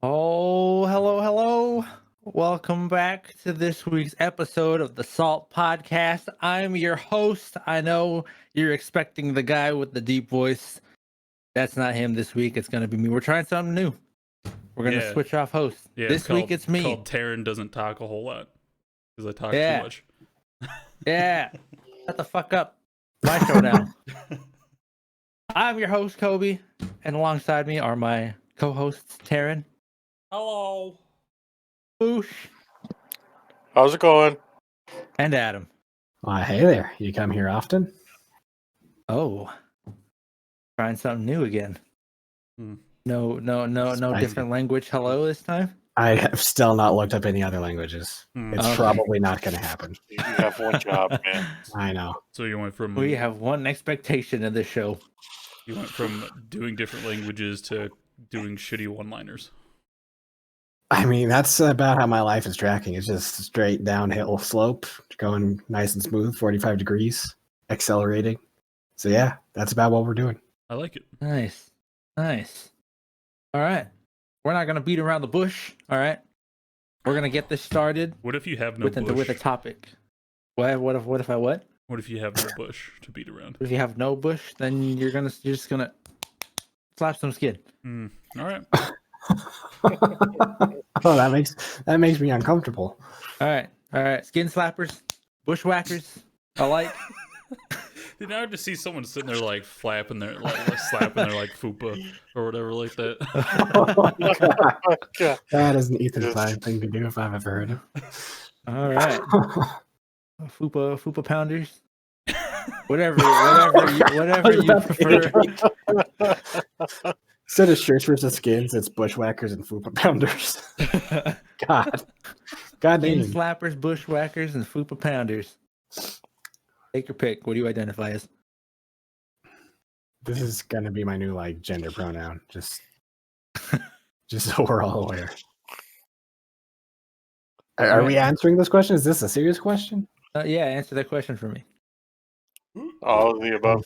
Oh, hello, hello. Welcome back to this week's episode of the Salt Podcast. I'm your host. I know you're expecting the guy with the deep voice. That's not him this week. It's going to be me. We're trying something new. We're going to switch off hosts. Yeah, this week it's me. Called Taryn Doesn't Talk a Whole Lot. Because I talk too much. Yeah. Shut the fuck up. My show now. I'm your host, Kobe. And alongside me are my co-hosts, Taryn. Hello. Boosh. How's it going? And Adam. Hey there. You come here often? Oh. Trying something new again. No different language hello this time? I have still not looked up any other languages. It's probably not going to happen. You have one job, man. I know. So you went from... We have one expectation of this show. You went from doing different languages to doing shitty one-liners. I mean, that's about how my life is tracking. It's just a straight downhill slope, going nice and smooth, 45 degrees, accelerating. So yeah, that's about what we're doing. I like it. Nice. All right. We're not going to beat around the bush. All right. We're going to get this started. What if you have no bush? With a topic. What if I what? What if you have no bush to beat around? If you have no bush, then you're just going to slap some skin. All right. Oh, that makes me uncomfortable. All right. Skin slappers, bushwhackers, alike. Did I just see someone sitting there like flapping their like slapping their like fupa or whatever like that? Oh, God. That is an Ethan Klein thing to do if I've ever heard it. All right. Fupa pounders. Whatever you prefer. Instead of shirts versus skins, it's bushwhackers and fupa pounders. God Skin damn. slappers, bushwhackers, and fupa pounders. Take your pick. What do you identify as? This is gonna be my new gender pronoun. Just so we're all aware. Are we answering this question? Is this a serious question? Yeah, answer that question for me. All of the above.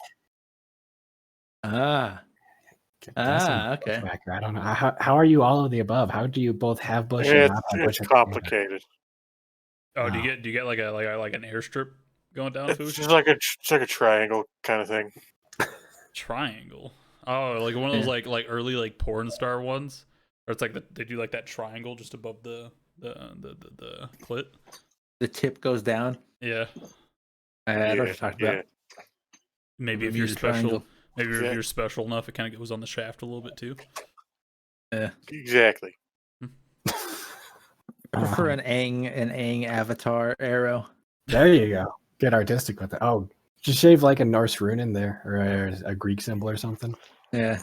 Okay. I don't know. How are you all of the above? How do you both have bush? And not have bush It's complicated. Oh, do you get like an airstrip going down? It's just like a triangle kind of thing. Triangle. Oh, like one of those like early porn star ones, or it's like they do like that triangle just above the clit. The tip goes down. Yeah. I don't know what you're talking about. Maybe if you're special, triangle. maybe if you're special enough, it kind of goes on the shaft a little bit too. Yeah. Exactly. I prefer an Aang avatar arrow. There you go. Get artistic with it. Oh, just shave like a Norse rune in there, or a Greek symbol or something. Yeah.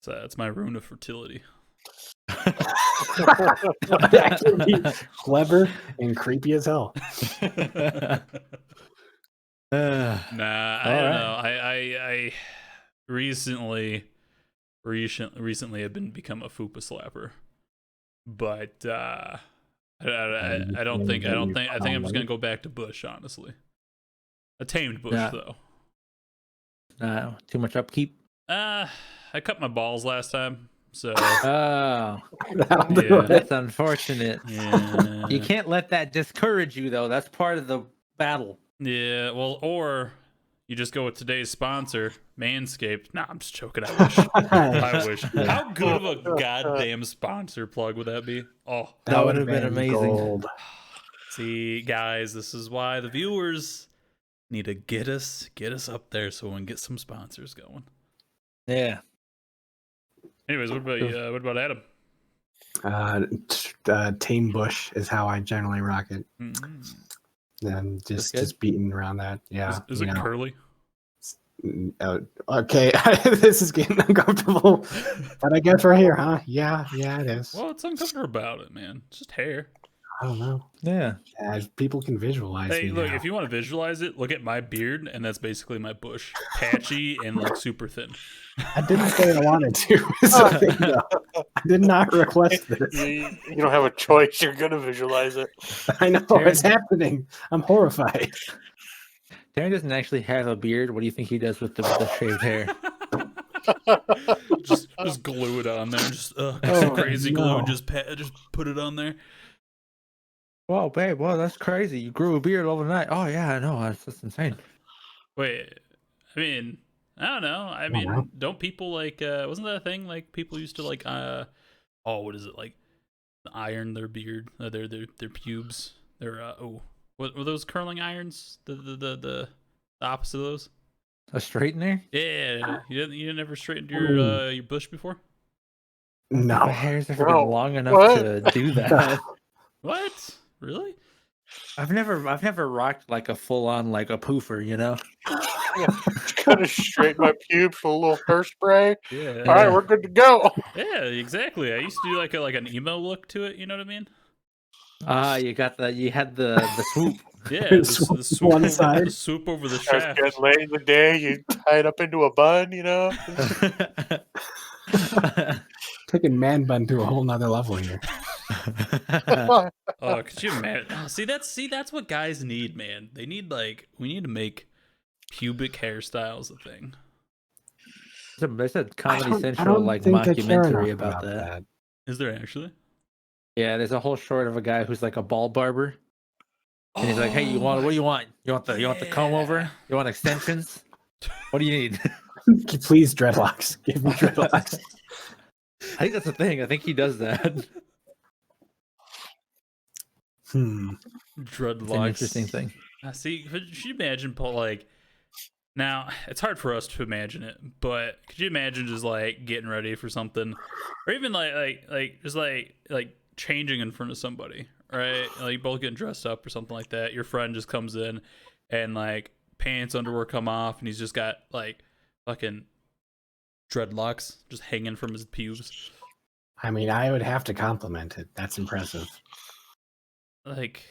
So it's my rune of fertility. That can be clever and creepy as hell. Nah, I don't know. I recently have become a fupa slapper, but I think I'm just gonna go back to bush. Honestly, a tamed bush though. Too much upkeep. I cut my balls last time, so Oh, yeah. that's unfortunate. Yeah. You can't let that discourage you, though. That's part of the battle. Yeah, well, or you just go with today's sponsor, Manscaped. Nah, I'm just joking. I wish. I wish. How good of a goddamn sponsor plug would that be? Oh, that would have been amazing. Gold. See, guys, this is why the viewers need to get us up there so we can get some sponsors going. Yeah. Anyways, what about you? What about Adam? Tame bush is how I generally rock it. And just beating around that. Yeah. Is it curly? Okay, this is getting uncomfortable. But I guess right here, huh? Yeah, it is. Well, it's uncomfortable about it, man. It's just hair. I don't know. Yeah. People can visualize. Hey, look, now. if you want to visualize it, look at my beard, and that's basically my bush. Patchy and like super thin. I didn't say I wanted to. I did not request this. You don't have a choice. You're going to visualize it. I know it's happening. I'm horrified. Darren doesn't actually have a beard. What do you think he does with the shaved hair? just glue it on there. Just Oh, crazy no. glue and just put it on there. Whoa, babe, whoa, that's crazy. You grew a beard overnight. Oh yeah, I know. That's insane. Wait, I mean, I don't know. I mean, know. don't people like? Wasn't that a thing? Like people used to like, oh, what is it like? Iron their beard, their pubes. Their what were those curling irons? The opposite of those. A straightener? Yeah, you didn't ever straightened your bush before. No. My hair's never No. been long enough What? to do that. What? Really? I've never rocked like a full on like a poofer, you know? Just gotta straighten my pubes with a little hairspray. Yeah. All right, we're good to go. Yeah, exactly. I used to do like an emo look to it. You know what I mean? You had the swoop. Yeah, Swoop the swoop one over, side. the swoop over the It's shaft. getting late in the day. You tie it up into a bun, you know. Taking man bun to a whole nother level here. Oh, could you imagine? Oh, that's what guys need, man. They need we need to make pubic hairstyles a thing. There's a I Comedy don't Central like think I care mockumentary enough about that. Is there actually? Yeah, there's a whole short of a guy who's like a ball barber, and he's like, "Hey, what do you want? You want the comb over? You want extensions? What do you need?" Please, dreadlocks. Give me dreadlocks. I think that's the thing. I think he does that. It's an Dreadlocks. interesting thing. See, could you imagine, Paul? Like, now it's hard for us to imagine it, but could you imagine just like getting ready for something, or even like changing in front of somebody, right? Like both getting dressed up or something like that. Your friend just comes in, and like pants, underwear come off, and he's just got like fucking dreadlocks just hanging from his pubes. I mean, I would have to compliment it. That's impressive. Like,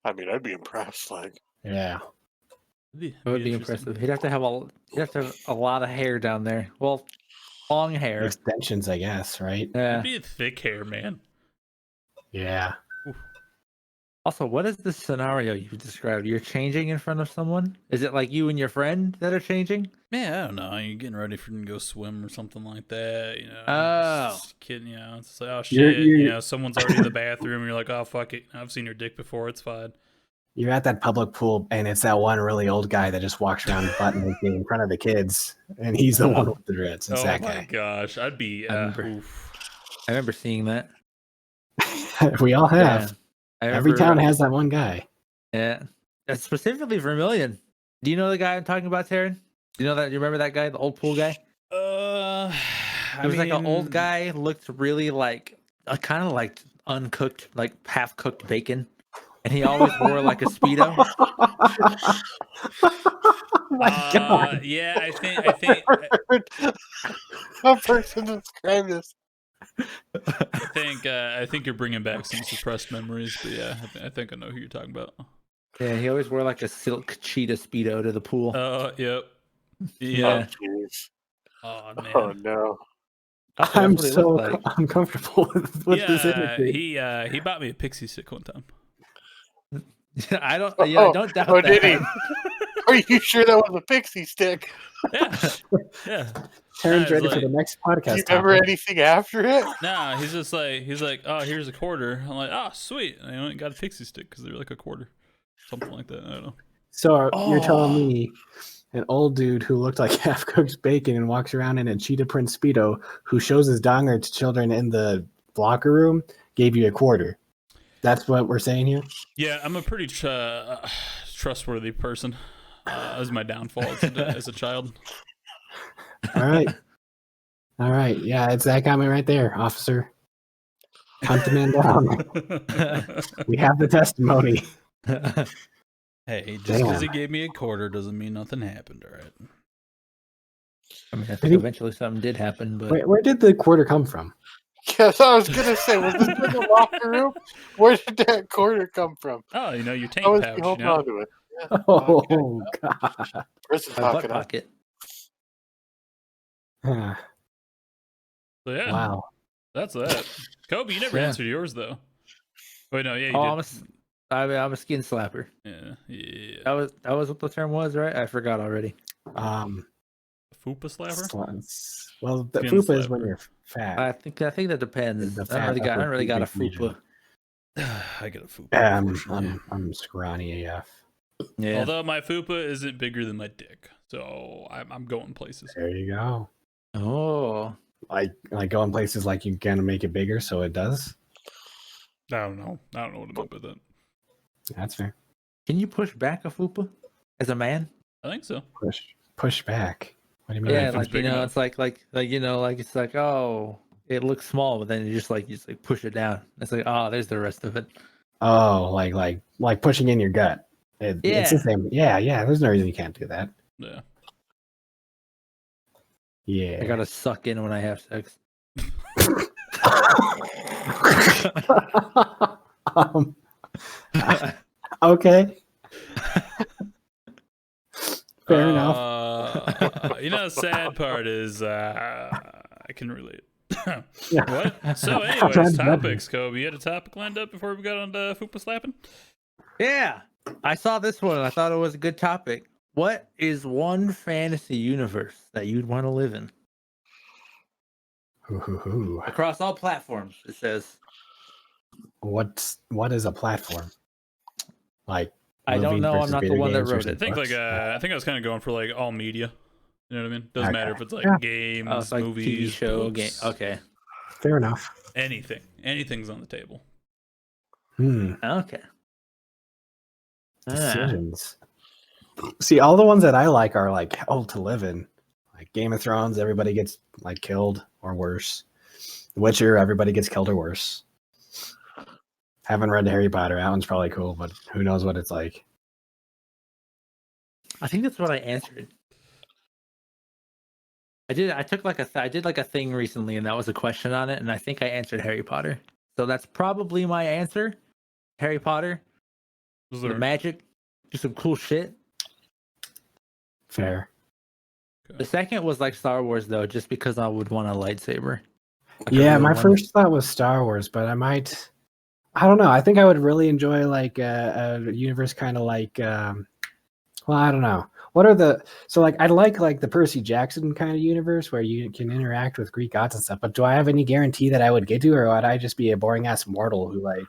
I mean, I'd be impressed. Like, Yeah. It would be interesting. impressive. He'd have to have a lot of hair down there. Well, long hair. Extensions, I guess, right? Yeah. It'd be a thick hair, man. Yeah. Also, what is the scenario you described? You're changing in front of someone? Is it like you and your friend that are changing? Man, I don't know. You're getting ready for to go swim or something like that, you know. Oh. Just kidding, you know. It's like, oh shit, You're- you know, someone's already in the bathroom, and you're like, oh fuck it, I've seen your dick before, it's fine. You're at that public pool, and it's that one really old guy that just walks around butt naked in front of the kids, and he's the one with the dreads. It's Oh that my guy. gosh, I'd be. I remember seeing that. We all have. Yeah. I Every remember, town has that one guy. Yeah. Specifically Vermilion. Do you know the guy I'm talking about, Taryn? Do you know that? Do you remember that guy, the old pool guy? He was like an old guy, looked really like kind of like uncooked, like half cooked bacon, and he always wore like a Speedo. Oh my god. Yeah, I think a person described this. I think you're bringing back some suppressed memories, but yeah, I think I know who you're talking about. Yeah, he always wore like a silk cheetah Speedo to the pool. Yep. Oh, Yeah. jeez. Oh man. Oh no. That's I'm what he so looked like. uncomfortable with this imagery. He bought me a pixie stick one time. I don't doubt that. Did he? Are you sure that was a pixie stick? Yeah. Yeah. Terrence I was ready for like- the next Do podcast. you remember topic. anything after it? Nah, he's like, oh, here's a quarter. I'm like, oh, sweet. And I went and got a pixie stick because they're like a quarter, something like that. I don't know. So you're Oh. telling me an old dude who looked like half-cooked bacon and walks around in a cheetah print Speedo who shows his donger to children in the locker room gave you a quarter. That's what we're saying here? Yeah, I'm a pretty trustworthy person. That was my downfall as a child. All right. All right. Yeah, it's that comment right there, officer. Hunt the man down. We have the testimony. Hey, just because he Damn. gave me a quarter doesn't mean nothing happened, all right? I mean, I Did think he- eventually something did happen, but Where did the quarter come from? Yes, I was gonna say, was this in the locker room? Where did that quarter come from? Oh, you know, your tank How was pouch, he you holding know? on to it? Yeah. Oh, God. Prison my butt pocket. Huh? pocket. Huh. So yeah, Wow. that's that. Kobe, you never Yeah. answered yours though. Wait, no, yeah, you Oh, did. I'm a skin slapper. Yeah. That was what the term was, right? I forgot already. A Fupa slapper? Well, the Fin fupa is when slapper. you're fat. I think that depends. The I don't fat really got a upper pubic fupa. I got a fupa. Unfortunately. I'm scrawny AF. Yeah. Although my fupa isn't bigger than my dick, so I'm going places. There you go. Oh. Like going places like you're gonna make it bigger, so it does. I don't know what I meant by that. That's fair. Can you push back a fupa as a man? I think so. Push back. What do you mean? Yeah, if it's like big enough. it's like it's like, oh, it looks small, but then you just push it down. It's like, oh, there's the rest of it. Oh, like pushing in your gut. It's the Yeah. same. Yeah. There's no reason you can't do that. Yeah. Yeah. I gotta suck in when I have sex. um, okay. Fair enough. The sad part is I can relate. Yeah. What? So, Sounds anyways, better. topics, Kobe. You had a topic lined up before we got on to fupa slapping? Yeah, I saw this one and I thought it was a good topic. What is one fantasy universe that you'd want to live in Ooh. across all platforms? It says. What is a platform? Like I don't movies know. I'm versus not the video one that games wrote versus it. I think books? I think I was kind of going for like all media. You know what I mean? Doesn't matter if it's like Yeah. games, Oh, it's like movies, TV show, game. books, Okay. Fair enough. anything. Anything's on the table. Okay. Decisions. See, all the ones that I like are like hell to live in. Like Game of Thrones, everybody gets like killed or worse. The Witcher, everybody gets killed or worse. Haven't read Harry Potter. That one's probably cool, but who knows what it's like. I think that's what I answered. I did. I took like I did like a thing recently, and that was a question on it, and I think I answered Harry Potter. So that's probably my answer. Harry Potter, Was the there- magic, do some cool shit. Fair. The second was like Star Wars, though, just because I would want a lightsaber. Like a Yeah, real my one. first thought was Star Wars, but I don't know. I think I would really enjoy like a universe kind of like, well, I don't know. So like I like the Percy Jackson kind of universe where you can interact with Greek gods and stuff. But do I have any guarantee that I would get to, or would I just be a boring ass mortal who like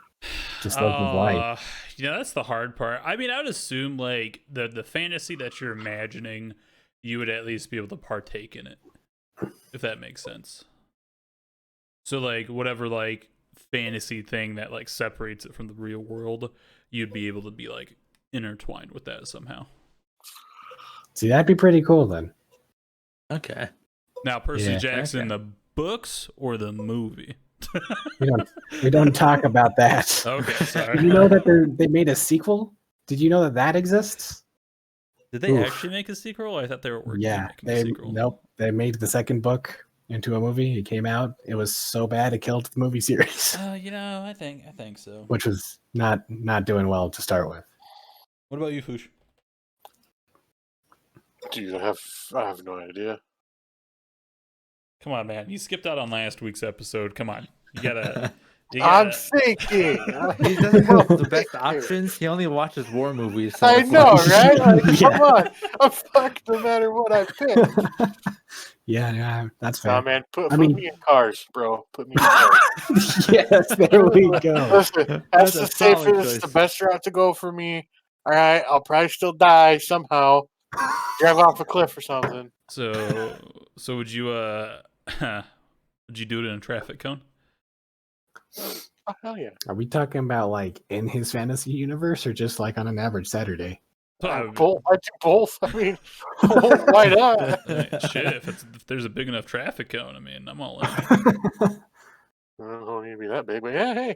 just lives his life? That's the hard part. I mean, I would assume like the fantasy that you're imagining, you would at least be able to partake in it, if that makes sense. So like whatever like fantasy thing that like separates it from the real world, you'd be able to be like intertwined with that somehow. See, that'd be pretty cool then. Okay. Now, Percy Yeah, Jackson, okay. the books or the movie? We don't talk about that. Okay, sorry. Did you know that they made a sequel? Did you know that exists? Did they Oof. actually make a sequel? I thought they were working on Yeah, making a sequel. nope. They made the second book into a movie. It came out. It was so bad it killed the movie series, I think so. which was not doing well to start with. What about you, Foosh? Dude, I have no idea. Come on, man. You skipped out on last week's episode. Come on. You gotta. I'm thinking. He doesn't have the best options. He only watches war movies. So I it's know, like- right? Like, Yeah. come on. I'm fucked no matter what I pick. Yeah, that's fair. Nah, man, put I mean- me in cars, bro. Put me in cars. Yes, there we go. Listen, That's that's a the solid safest, choice. the best route to go for me. All right, I'll probably still die somehow. Drive off a cliff or something. So would you would you do it in a traffic cone? Oh, hell yeah. Are we talking about like in his fantasy universe or just like on an average Saturday? I do both. I mean, why not? Shit, if there's a big enough traffic cone, I mean, I'm all in. I don't need to be that big, but yeah, hey.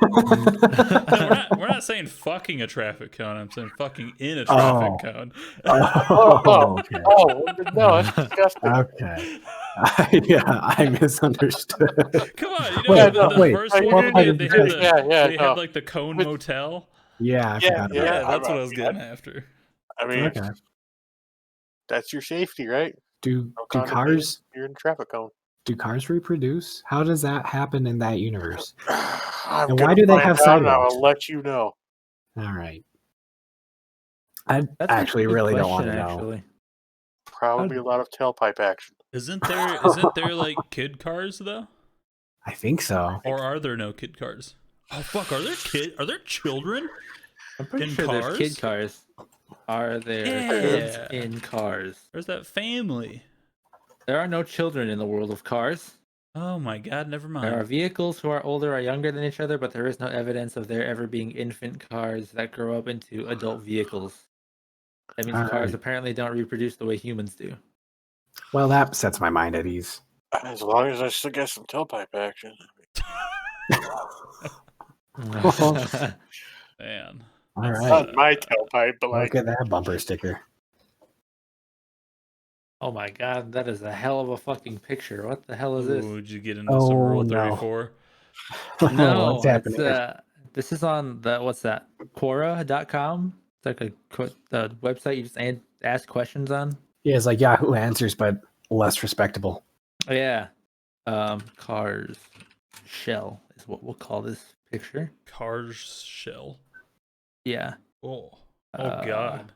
No, we're not saying fucking a traffic cone. I'm saying fucking in a traffic cone. Oh, okay. Oh, no, that's disgusting. Okay. Yeah, I misunderstood. Come on, you know Yeah, the no, wait, first what one part they did you had say? they no. had like the cone motel. Yeah, I Yeah, forgot Yeah, about that's what I was yeah. getting after. I that. mean, Okay. that's your safety, right? Do No do condemnation. cars You're in a traffic cone. do cars reproduce? How does that happen in that universe? I'm And gonna why do they find have out and sidewalks? I'll let you know. All right. I That's a actually good really don't want question, to know. actually. probably be a lot of tailpipe action. Isn't there like kid cars though? I think so. Or are there no kid cars? Oh fuck, are there children? I'm pretty In sure there's kid cars? cars. Are there kids Yeah. in cars? There's that family. There are no children in the world of cars. Oh my god, never There are mind. vehicles who are older or younger than each other, but there is no evidence of there ever being infant cars that grow up into adult vehicles. That means cars Alright. apparently don't reproduce the way humans do. Well, that sets my mind at ease. As long as I still get some tailpipe action. Man. All That's, right. Not my tailpipe, but like Look at that bumper sticker. Oh my god, that is a hell of a fucking picture. What the hell is this? Ooh, did you get into some Oh, Rule no. 34? No, What's happening? this is on the what's that? Quora.com. It's like a website you just ask questions on. Yeah, it's like Yahoo Answers, but less respectable. Oh, yeah. Cars shell is what we'll call this picture. Cars shell. Yeah. Oh. Oh Uh, god.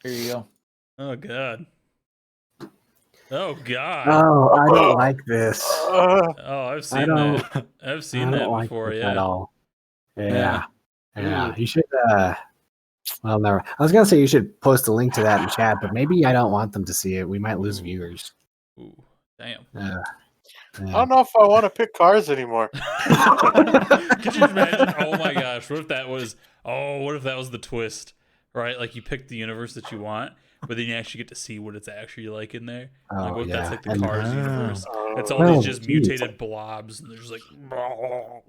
Here you go. Oh god. Oh god. Oh, I don't like this. uh, Oh, I've I seen don't. that. I've I seen that don't like before, this yeah. at all. Yeah. Yeah. Yeah. Ooh. You should. Well, never. I was gonna say you should post a link to that in chat, but maybe I don't want them to see it. We might lose Ooh. viewers. Ooh, damn. I don't know if I want to pick cars anymore. Could you imagine? Oh my gosh, what if that was the twist? Right? Like you pick the universe that you want, but then you actually get to see what it's actually like in there. Like Oh, what if that's yeah. like the And- Cars universe? It's all Well, these just geez. mutated blobs and there's like Like Oh,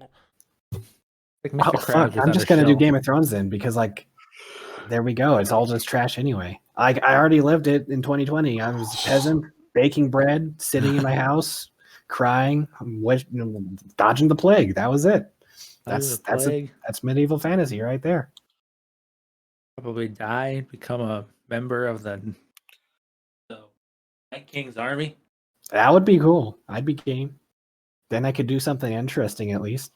Mr. fuck. Krabs I'm without just a gonna do shell. Game of Thrones then, because like, there we go. It's all just trash anyway. I already lived it in 2020. I was a peasant baking bread, sitting in my house, crying, dodging the plague. That was it. That's Plague. that's medieval fantasy right there. Probably die, become a member of the Night King's army. That would be cool. I'd be game. Then I could do something interesting at least.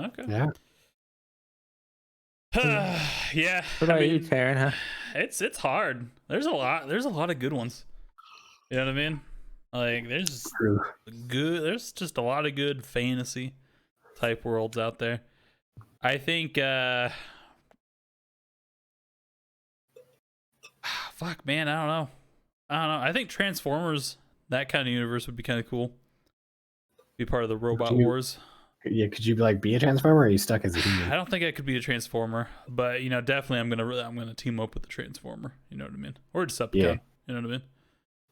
okay. Yeah. Yeah. What about you, Taryn? Huh? It's hard. There's a lot of good ones. You know what I mean? Like there's True. there's just a lot of good fantasy type worlds out there. I think fuck man, I don't know. I think Transformers, that kind of universe would be kind of cool. Be part of the robot wars. Yeah, could you like be a transformer or are you stuck as a I human? don't think I could be a Transformer, but you know, definitely I'm gonna team up with the Transformer. You know what I mean? Or Decepticon. Yeah. You know what I mean?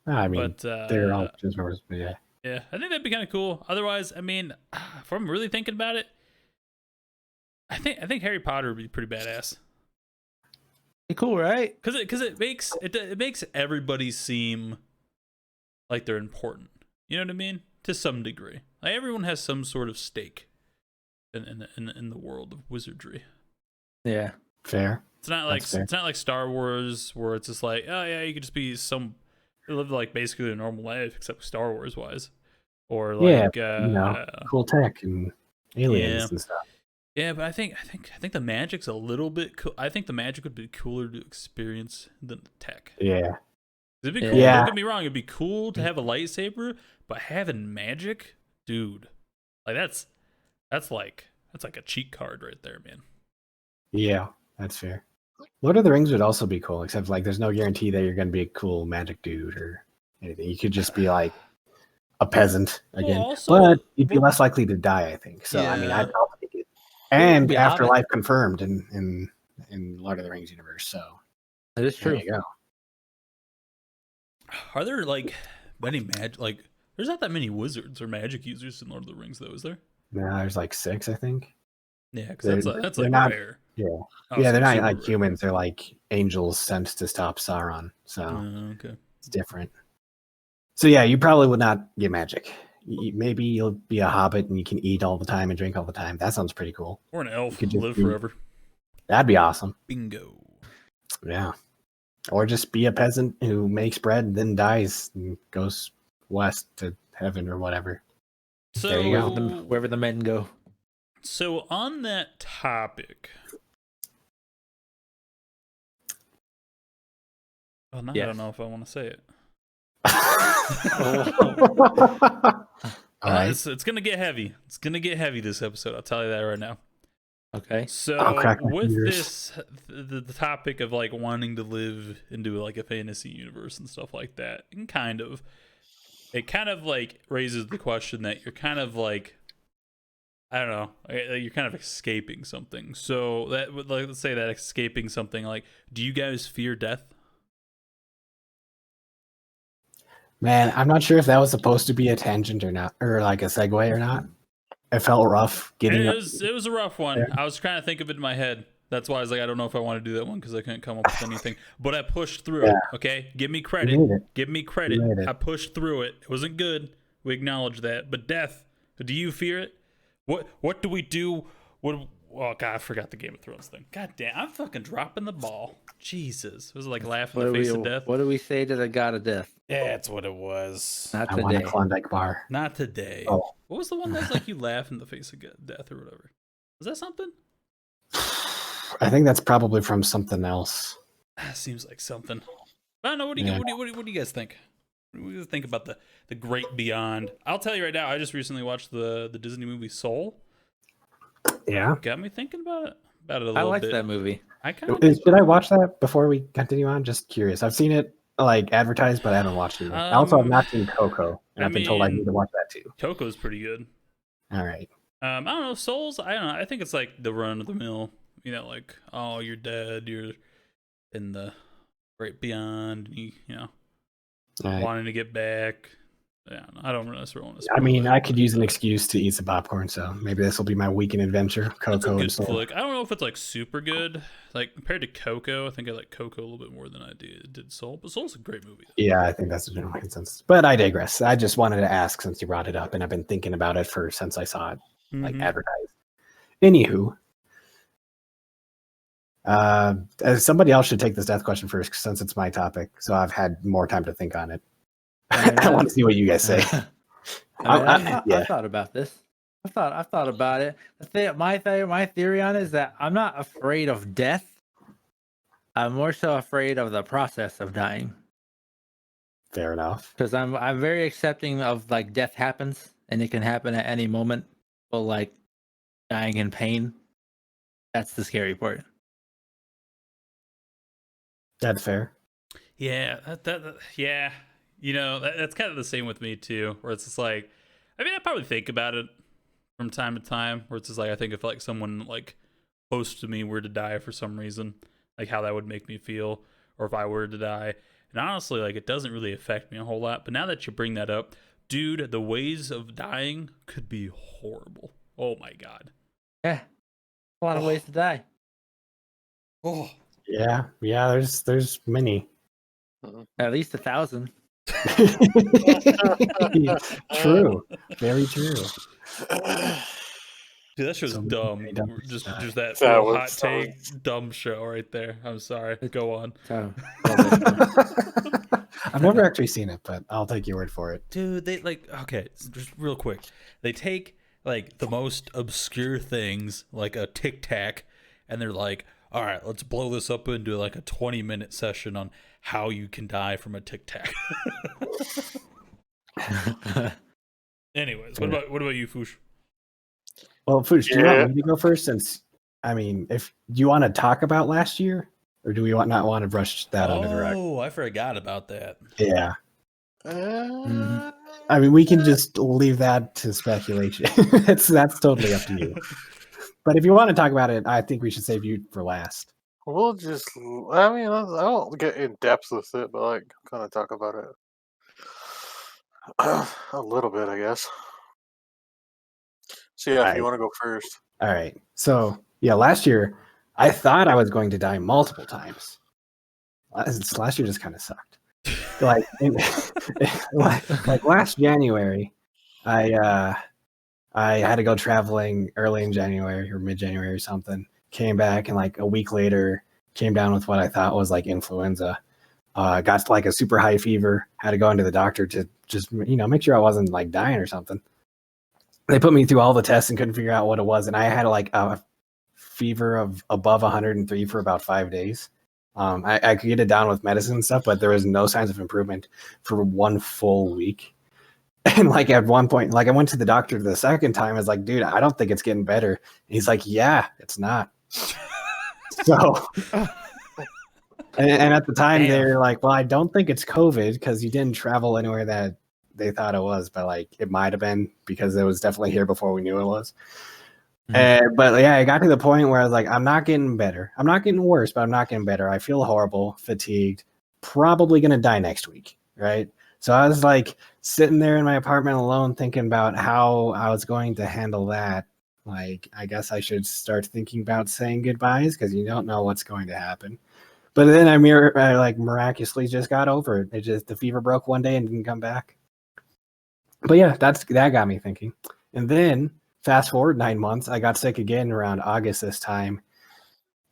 I mean, But they're all transformers, but yeah. yeah, I think that'd be kind of cool. Otherwise, I mean, if I'm really thinking about it, I think Harry Potter would be pretty badass. Be cool, right? Because it makes everybody seem like they're important. You know what I mean? To some degree, like everyone has some sort of stake in the world of wizardry. Yeah. Fair. It's not like That's fair. it's not like Star Wars where it's just like, oh yeah, you could just be live like basically a normal life except Star Wars wise, or like Cool tech and aliens Yeah. and stuff. yeah. But I think the magic's a little bit cool. I think the magic would be cooler to experience than the tech. Yeah. It'd be Yeah. cool. Yeah. Don't get me wrong. It'd be cool to have a lightsaber, but having magic, dude, like that's like a cheat card right there, man. Yeah, that's fair. Lord of the Rings would also be cool, except like there's no guarantee that you're gonna be a cool magic dude or anything. You could just be like a peasant again. also- but you'd be less likely to die, I think. So I mean Yeah. I'd take it. And be a hobbit. afterlife confirmed in Lord of the Rings universe. So That is there true. you go. Are there like many there's not that many wizards or magic users in Lord of the Rings though, is there? Now there's like 6, I think. Yeah, because that's they're like not- rare. Yeah. Oh, Yeah, so they're not super like rare. humans, they're like angels sent to stop Sauron. So Okay. it's different. So yeah, you probably would not get magic. Maybe you'll be a hobbit and you can eat all the time and drink all the time. That sounds pretty cool. Or an elf, could just live be- forever. That'd be awesome. Bingo. Yeah. Or just be a peasant who makes bread and then dies and goes west to heaven or whatever. So There you go. Wherever the men go. So on that topic, Oh, now I Yes. don't know if I want to say it. All right. It's gonna get heavy. It's gonna get heavy this episode. I'll tell you that right now. Okay. I'll So crack my with fingers. this, the topic of like wanting to live into like a fantasy universe and stuff like that, and it kind of like raises the question that you're kind of like, I don't know, you're kind of escaping something. So that would, like, let's say that escaping something, like, do you guys fear death? Man, I'm not sure if that was supposed to be a tangent or not, or like a segue or not. It felt rough getting It up. was a rough one. there. I was trying to think of it in my head. That's why I was like, I don't know if I want to do that one because I couldn't come up with anything. But I pushed through it. Okay, give me credit. You made it. Give me credit. You made it. I pushed through it. It wasn't good. We acknowledge that. But death, do you fear it? What do we do? Oh God, I forgot the Game of Thrones thing. God damn, I'm fucking dropping the ball. Jesus, was it like laughing in the face of death? What do we say to the god of death? That's what it was. Not I want a today. Klondike bar. Not today. Oh. What was the one that's like you laugh in the face of death or whatever? Was that something? I think that's probably from something else. Seems like something. I don't know. What do you guys think? What do you guys think about the great beyond? I'll tell you right now. I just recently watched the Disney movie Soul. Yeah. Got me thinking about it a little I liked bit. that movie. I kind of Should I watch that before we continue on? Just curious. I've seen it like advertised, but I haven't watched it yet. I also have not seen Coco, and I I've been told I mean- need to watch that too. Coco's pretty good. All right. I don't know. Souls. I don't know. I think it's like the run of the mill. You know, like, oh, you're dead. You're in the great beyond. You know, All right. wanting to get back. Yeah, I don't necessarily want to. I mean, I could use an excuse to eat some popcorn, so maybe this will be my weekend adventure. It's a Coco good and Soul. flick. I don't know if it's like super good. Like compared to Coco, I think I like Coco a little bit more than I did Soul. But Soul's a great movie. Yeah, I think that's the general consensus. But I digress. I just wanted to ask since you brought it up, and I've been thinking about it since I saw it like Mhm. advertised. Anywho, somebody else should take this death question first since it's my topic. So I've had more time to think on it. I want to see what you guys say. I thought about this. I thought about it. My theory on it is that I'm not afraid of death. I'm more so afraid of the process of dying. Fair enough. Because I'm very accepting of like death happens and it can happen at any moment. But like dying in pain, that's the scary part. That's fair. Yeah, yeah. You know, that's kind of the same with me too. Where it's just like, I mean, I probably think about it from time to time. Where it's just like, I think if like someone like close to me were to die for some reason, like how that would make me feel, or if I were to die. And honestly, like it doesn't really affect me a whole lot. But now that you bring that up, dude, the ways of dying could be horrible. Oh my god. Yeah, a lot of ways to die. Oh. Yeah. There's many. At least 1,000. True. Very true. Dude, that show's So dumb. many dumb Just stuff. that That real was hot take, dumb show right there. I'm sorry. Go on. So, I've never actually seen it, but I'll take your word for it. Dude, they like okay, just real quick. They take like the most obscure things, like a Tic Tac, and they're like, all right, let's blow this up into like a 20-minute session on how you can die from a Tic Tac. Anyways, what about you, Foosh? Well, Fush, do you Yeah. want me to go first? Since I mean, if do you want to talk about last year, or do we not want to brush that under the rug? Oh, I forgot about that. Yeah. I mean, we can just leave that to speculation. that's totally up to you. But if you want to talk about it, I think we should save you for last. We'll just, I mean, I don't get in depth with it, but like, kind of talk about it a little bit, I guess. So yeah, if Alright. you want to go first. All right. So yeah, last year I thought I was going to die multiple times. Last year just kind of sucked. Like, like last January, I had to go traveling early in January or mid-January or something. Came back and like a week later, came down with what I thought was like influenza. Got like a super high fever. Had to go into the doctor to just make sure I wasn't like dying or something. They put me through all the tests and couldn't figure out what it was, and I had like a fever of above 103 for about 5 days. I could get it down with medicine and stuff, but there was no signs of improvement for 1 full week. And like at one point, like I went to the doctor the second time. I was like, dude, I don't think it's getting better. And he's like, yeah, it's not. So, and at the time Damn. they were like, well, I don't think it's COVID because you didn't travel anywhere that they thought it was, but like it might have been because it was definitely here before we knew it was. But yeah, I got to the point where I was like, I'm not getting better. I'm not getting worse, but I'm not getting better. I feel horrible, fatigued, probably going to die next week. Right. So I was like sitting there in my apartment alone thinking about how I was going to handle that. Like, I guess I should start thinking about saying goodbyes because you don't know what's going to happen. But then I like miraculously just got over it. It just, the fever broke one day and didn't come back. But yeah, that got me thinking. And then fast forward 9 months, I got sick again around August this time.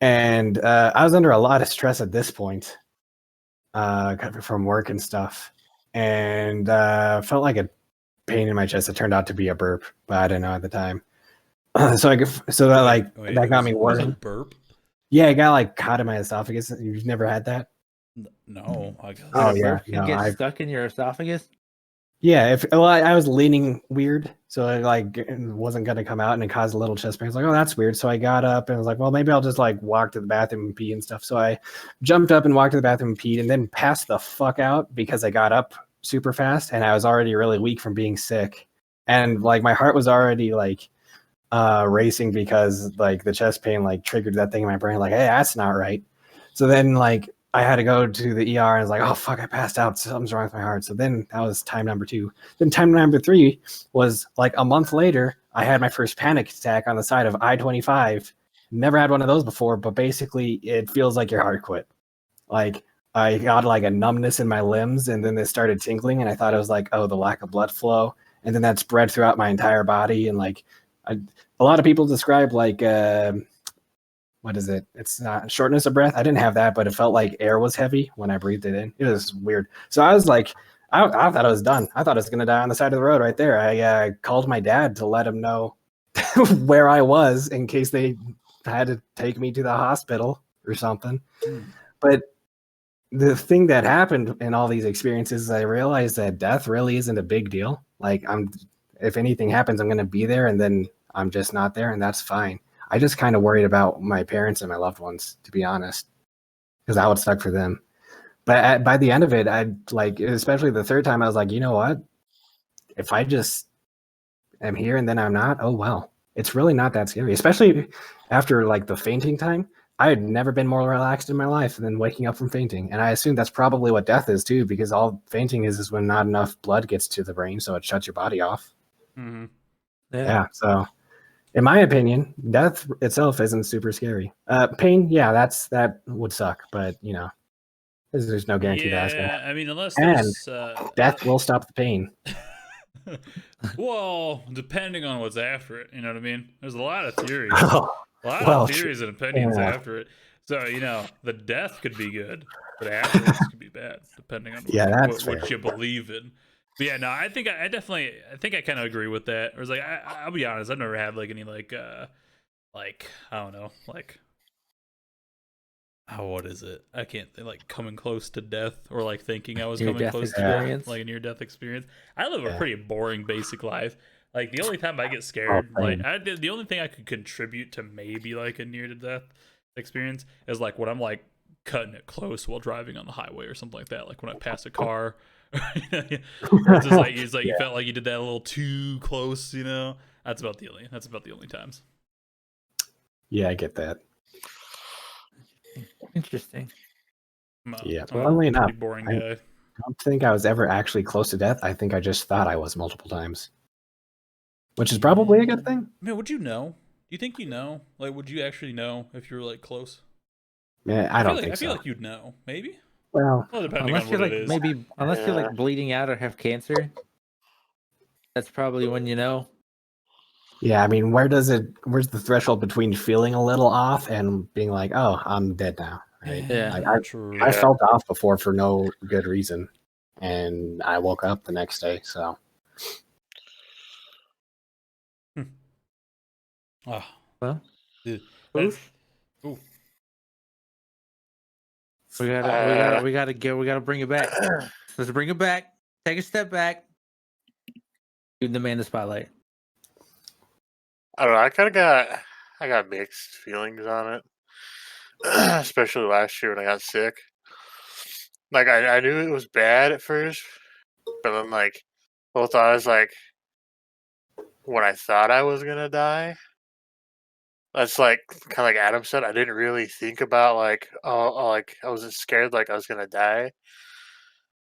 And I was under a lot of stress at this point from work and stuff. And felt like a pain in my chest. It turned out to be a burp, but I didn't know at the time. So that got me Was worried. a burp? Yeah, it got like caught in my esophagus. You've never had that? No, I guess. Oh, Did a yeah, burp can no, get stuck in your esophagus? Yeah, I was leaning weird, so it like wasn't gonna come out, and it caused a little chest pain. I was like, oh, that's weird. So I got up and was like, well, maybe I'll just like walk to the bathroom and pee and stuff. So I jumped up and walked to the bathroom and peed, and then passed the fuck out because I got up super fast, and I was already really weak from being sick, and like my heart was already like racing because like the chest pain like triggered that thing in my brain, like, hey, that's not right. So then like I had to go to the ER and I was like, oh fuck, I passed out. Something's wrong with my heart. So then that was time number 2. Then time number 3 was like a month later, I had my first panic attack on the side of I-25. Never had one of those before, but basically it feels like your heart quit. Like I got like a numbness in my limbs and then it started tingling and I thought it was like, oh, the lack of blood flow. And then that spread throughout my entire body. And like a lot of people describe like what is it? It's not shortness of breath. I didn't have that, but it felt like air was heavy when I breathed it in. It was weird. So I was like, I thought I was done. I thought I was going to die on the side of the road right there. I called my dad to let him know where I was in case they had to take me to the hospital or something. But the thing that happened in all these experiences is I realized that death really isn't a big deal. Like if anything happens, I'm going to be there and then I'm just not there and that's fine. I just kind of worried about my parents and my loved ones, to be honest, because that would suck for them. But by the end of it, I'd like, especially the third time, I was like, you know what? If I just am here and then I'm not, oh well, it's really not that scary. Especially after like the fainting time, I had never been more relaxed in my life than waking up from fainting, and I assume that's probably what death is too, because all fainting is when not enough blood gets to the brain, so it shuts your body off. Mm-hmm. Yeah. So in my opinion, death itself isn't super scary. Pain, yeah, that would suck, but you know, there's no guarantee that's gonna happen. I mean, unless And there's death will stop the pain. well, depending on what's after it, you know what I mean. There's a lot of theories, Well, theories and opinions yeah. after it. So you know, the death could be good, but afterwards could be bad, depending on Yeah, that's what fair. you believe in. But yeah, no, I think I definitely, I think I kind of agree with that. Or it's like I'll be honest, I've never had like any like I don't know, like oh, what is it? I can't think, like coming close to death or like thinking I was coming Near-death close to experience. death, like a near death experience. I live a Yeah. pretty boring, basic life. Like the only time I get Oh, scared, like same. the only thing I could contribute to maybe like a near to death experience is like when I'm like cutting it close while driving on the highway or something like that. Like when I pass a car, or it's just like you Yeah. felt like you did that a little too close, you know. That's about the only times. Yeah, I get that. Interesting. Yeah, I'm a funnily pretty enough, boring I guy. don't think I was ever actually close to death. I think I just thought I was multiple times, which is probably a good thing. I mean, would you know? Do you think you know? Like, would you actually know if you were like close? Yeah, I don't I think feel so. like you'd know. Maybe. Well, Well, depending on Unless you're what it like is. maybe unless you're Yeah. like bleeding out or have cancer. That's probably when you know. yeah, I mean, where's the threshold between feeling a little off and being like, oh, I'm dead now, right? Yeah. Like True. I felt off before for no good reason, and I woke up the next day. So Oh, Well, dude, oof. ooh. We gotta bring it back. Let's bring it back. Take a step back. Give the man the spotlight. I don't know. I got mixed feelings on it, especially last year when I got sick. Like I knew it was bad at first, but then like both I was like when I thought I was gonna die. That's like kind of like Adam said. I didn't really think about like like I wasn't scared like I was gonna die.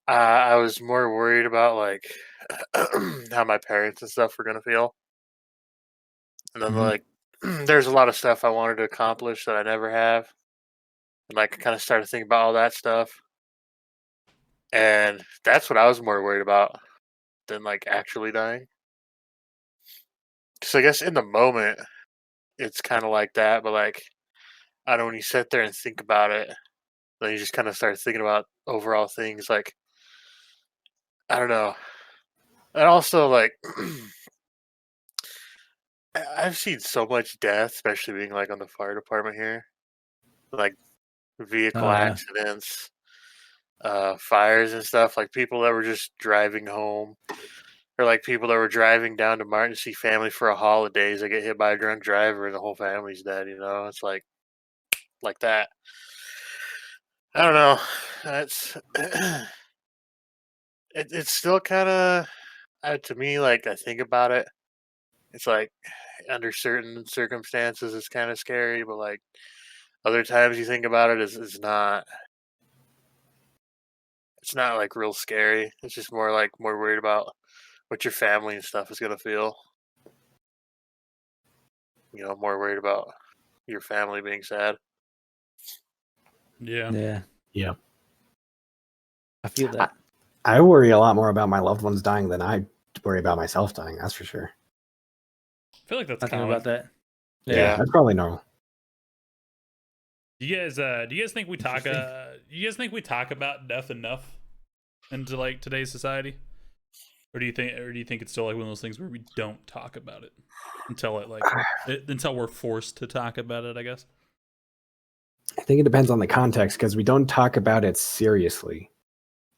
I was more worried about like how my parents and stuff were gonna feel, and then Mhm. like there's a lot of stuff I wanted to accomplish that I never have, and like I kind of started thinking about all that stuff, and that's what I was more worried about than like actually dying. Because I guess in the moment it's kind of like that, but like I don't know when you sit there and think about it, then you just kind of start thinking about overall things like I don't know. And also, like, I've seen so much death, especially being like on the fire department here, like vehicle Oh yeah. accidents, fires and stuff. Like people that were just driving home, or like people that were driving down to Martin to see family for a holidays. They get hit by a drunk driver, and the whole family's dead. You know, it's like that. I don't know. That's it's still kind of to me. Like I think about it, it's like under certain circumstances it's kind of scary, but like other times you think about it, it's not like real scary. It's just more like more worried about what your family and stuff is gonna feel. You know, more worried about your family being sad. Yeah. Yeah. Yeah. I feel that. I worry a lot more about my loved ones dying than I worry about myself dying. That's for sure. I feel like that's I think common. about that. Yeah. That's probably normal. Do you guys think we talk about death enough into like today's society? Or do you think it's still like one of those things where we don't talk about it until until we're forced to talk about it, I guess? I think it depends on the context because we don't talk about it seriously,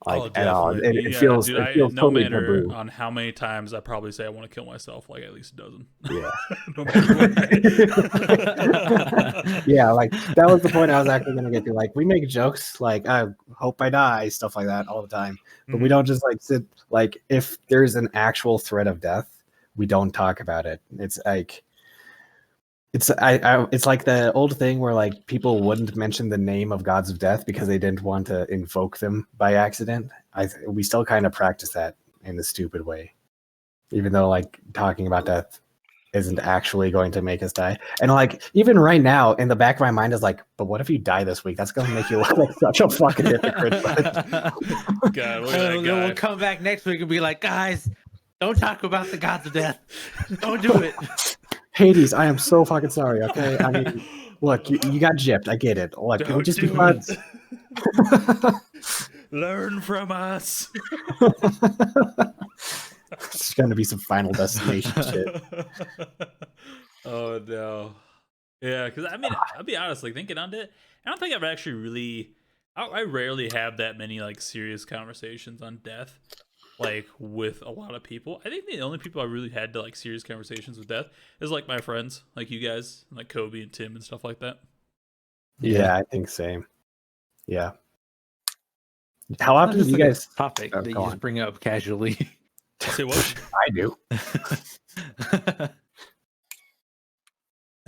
like at all. It feels dude, it feels no totally matter taboo. on how many times I probably say I want to kill myself, like at least a dozen. Yeah. No matter what. Yeah, like that was the point I was actually gonna get to. Like we make jokes like I hope I die, stuff like that all the time. But we don't just like sit like if there's an actual threat of death, we don't talk about it. It's like it's like the old thing where like people wouldn't mention the name of gods of death because they didn't want to invoke them by accident. We still kind of practice that in a stupid way, even though like talking about death isn't actually going to make us die. And like even right now, in the back of my mind is like, but what if you die this week? That's going to make you look like such a fucking hypocrite. God, look at that Then guy. we'll come back next week and be like, guys, don't talk about the gods of death. Don't do it. Hades, I am so fucking sorry. Okay, I mean, look, you got gypped. I get it. Look, it would just be fun. Learn from us. It's going to be some Final Destination shit. Oh no. Yeah, because I mean, I'll be honest, like thinking on it, I don't think I've actually really I rarely have that many like serious conversations on death, like with a lot of people. I think the only people I really had to like serious conversations with death is like my friends, like you guys, like Kobe and Tim and stuff like that. Yeah, I think same. Yeah. How often do you guys topic that you go just on. bring up casually? Say what? I do.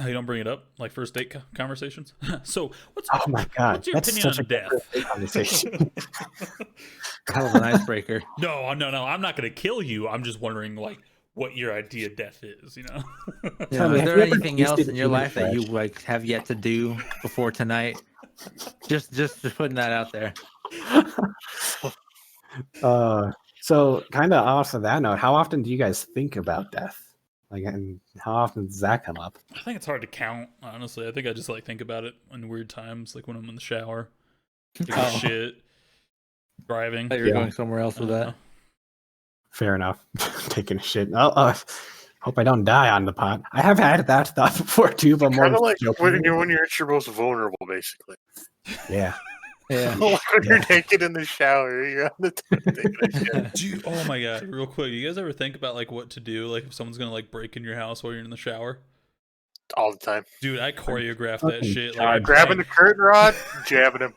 Oh, you don't bring it up like first date conversations. So Oh my god, what's your that's opinion such on a death? good conversation. Hell of an icebreaker. No, I'm not gonna kill you. I'm just wondering like what your idea of death is. You know? Tell me, Is have there you ever anything else tasted in your human life that you flesh? like have yet to do before tonight? Just putting that out there. So kind of off of that note, how often do you guys think about death? Like, and how often does that come up? I think it's hard to count, honestly. I think I just like think about it in weird times, like when I'm in the shower, taking a shit, driving. I thought you were going somewhere else with that. Fair enough. Taking a shit. Hope I don't die on the pot. I have had that thought before too, but more Kind of like joking. when you're at your most vulnerable, basically. Yeah. Yeah. Like when you're naked in the shower, you're on the toilet taking a shit. Do you, oh my god, real quick, you guys ever think about like what to do, like if someone's gonna like break in your house while you're in the shower? All the time. Dude, I choreographed that fucking shit. charged. Grabbing the curtain rod, jabbing him.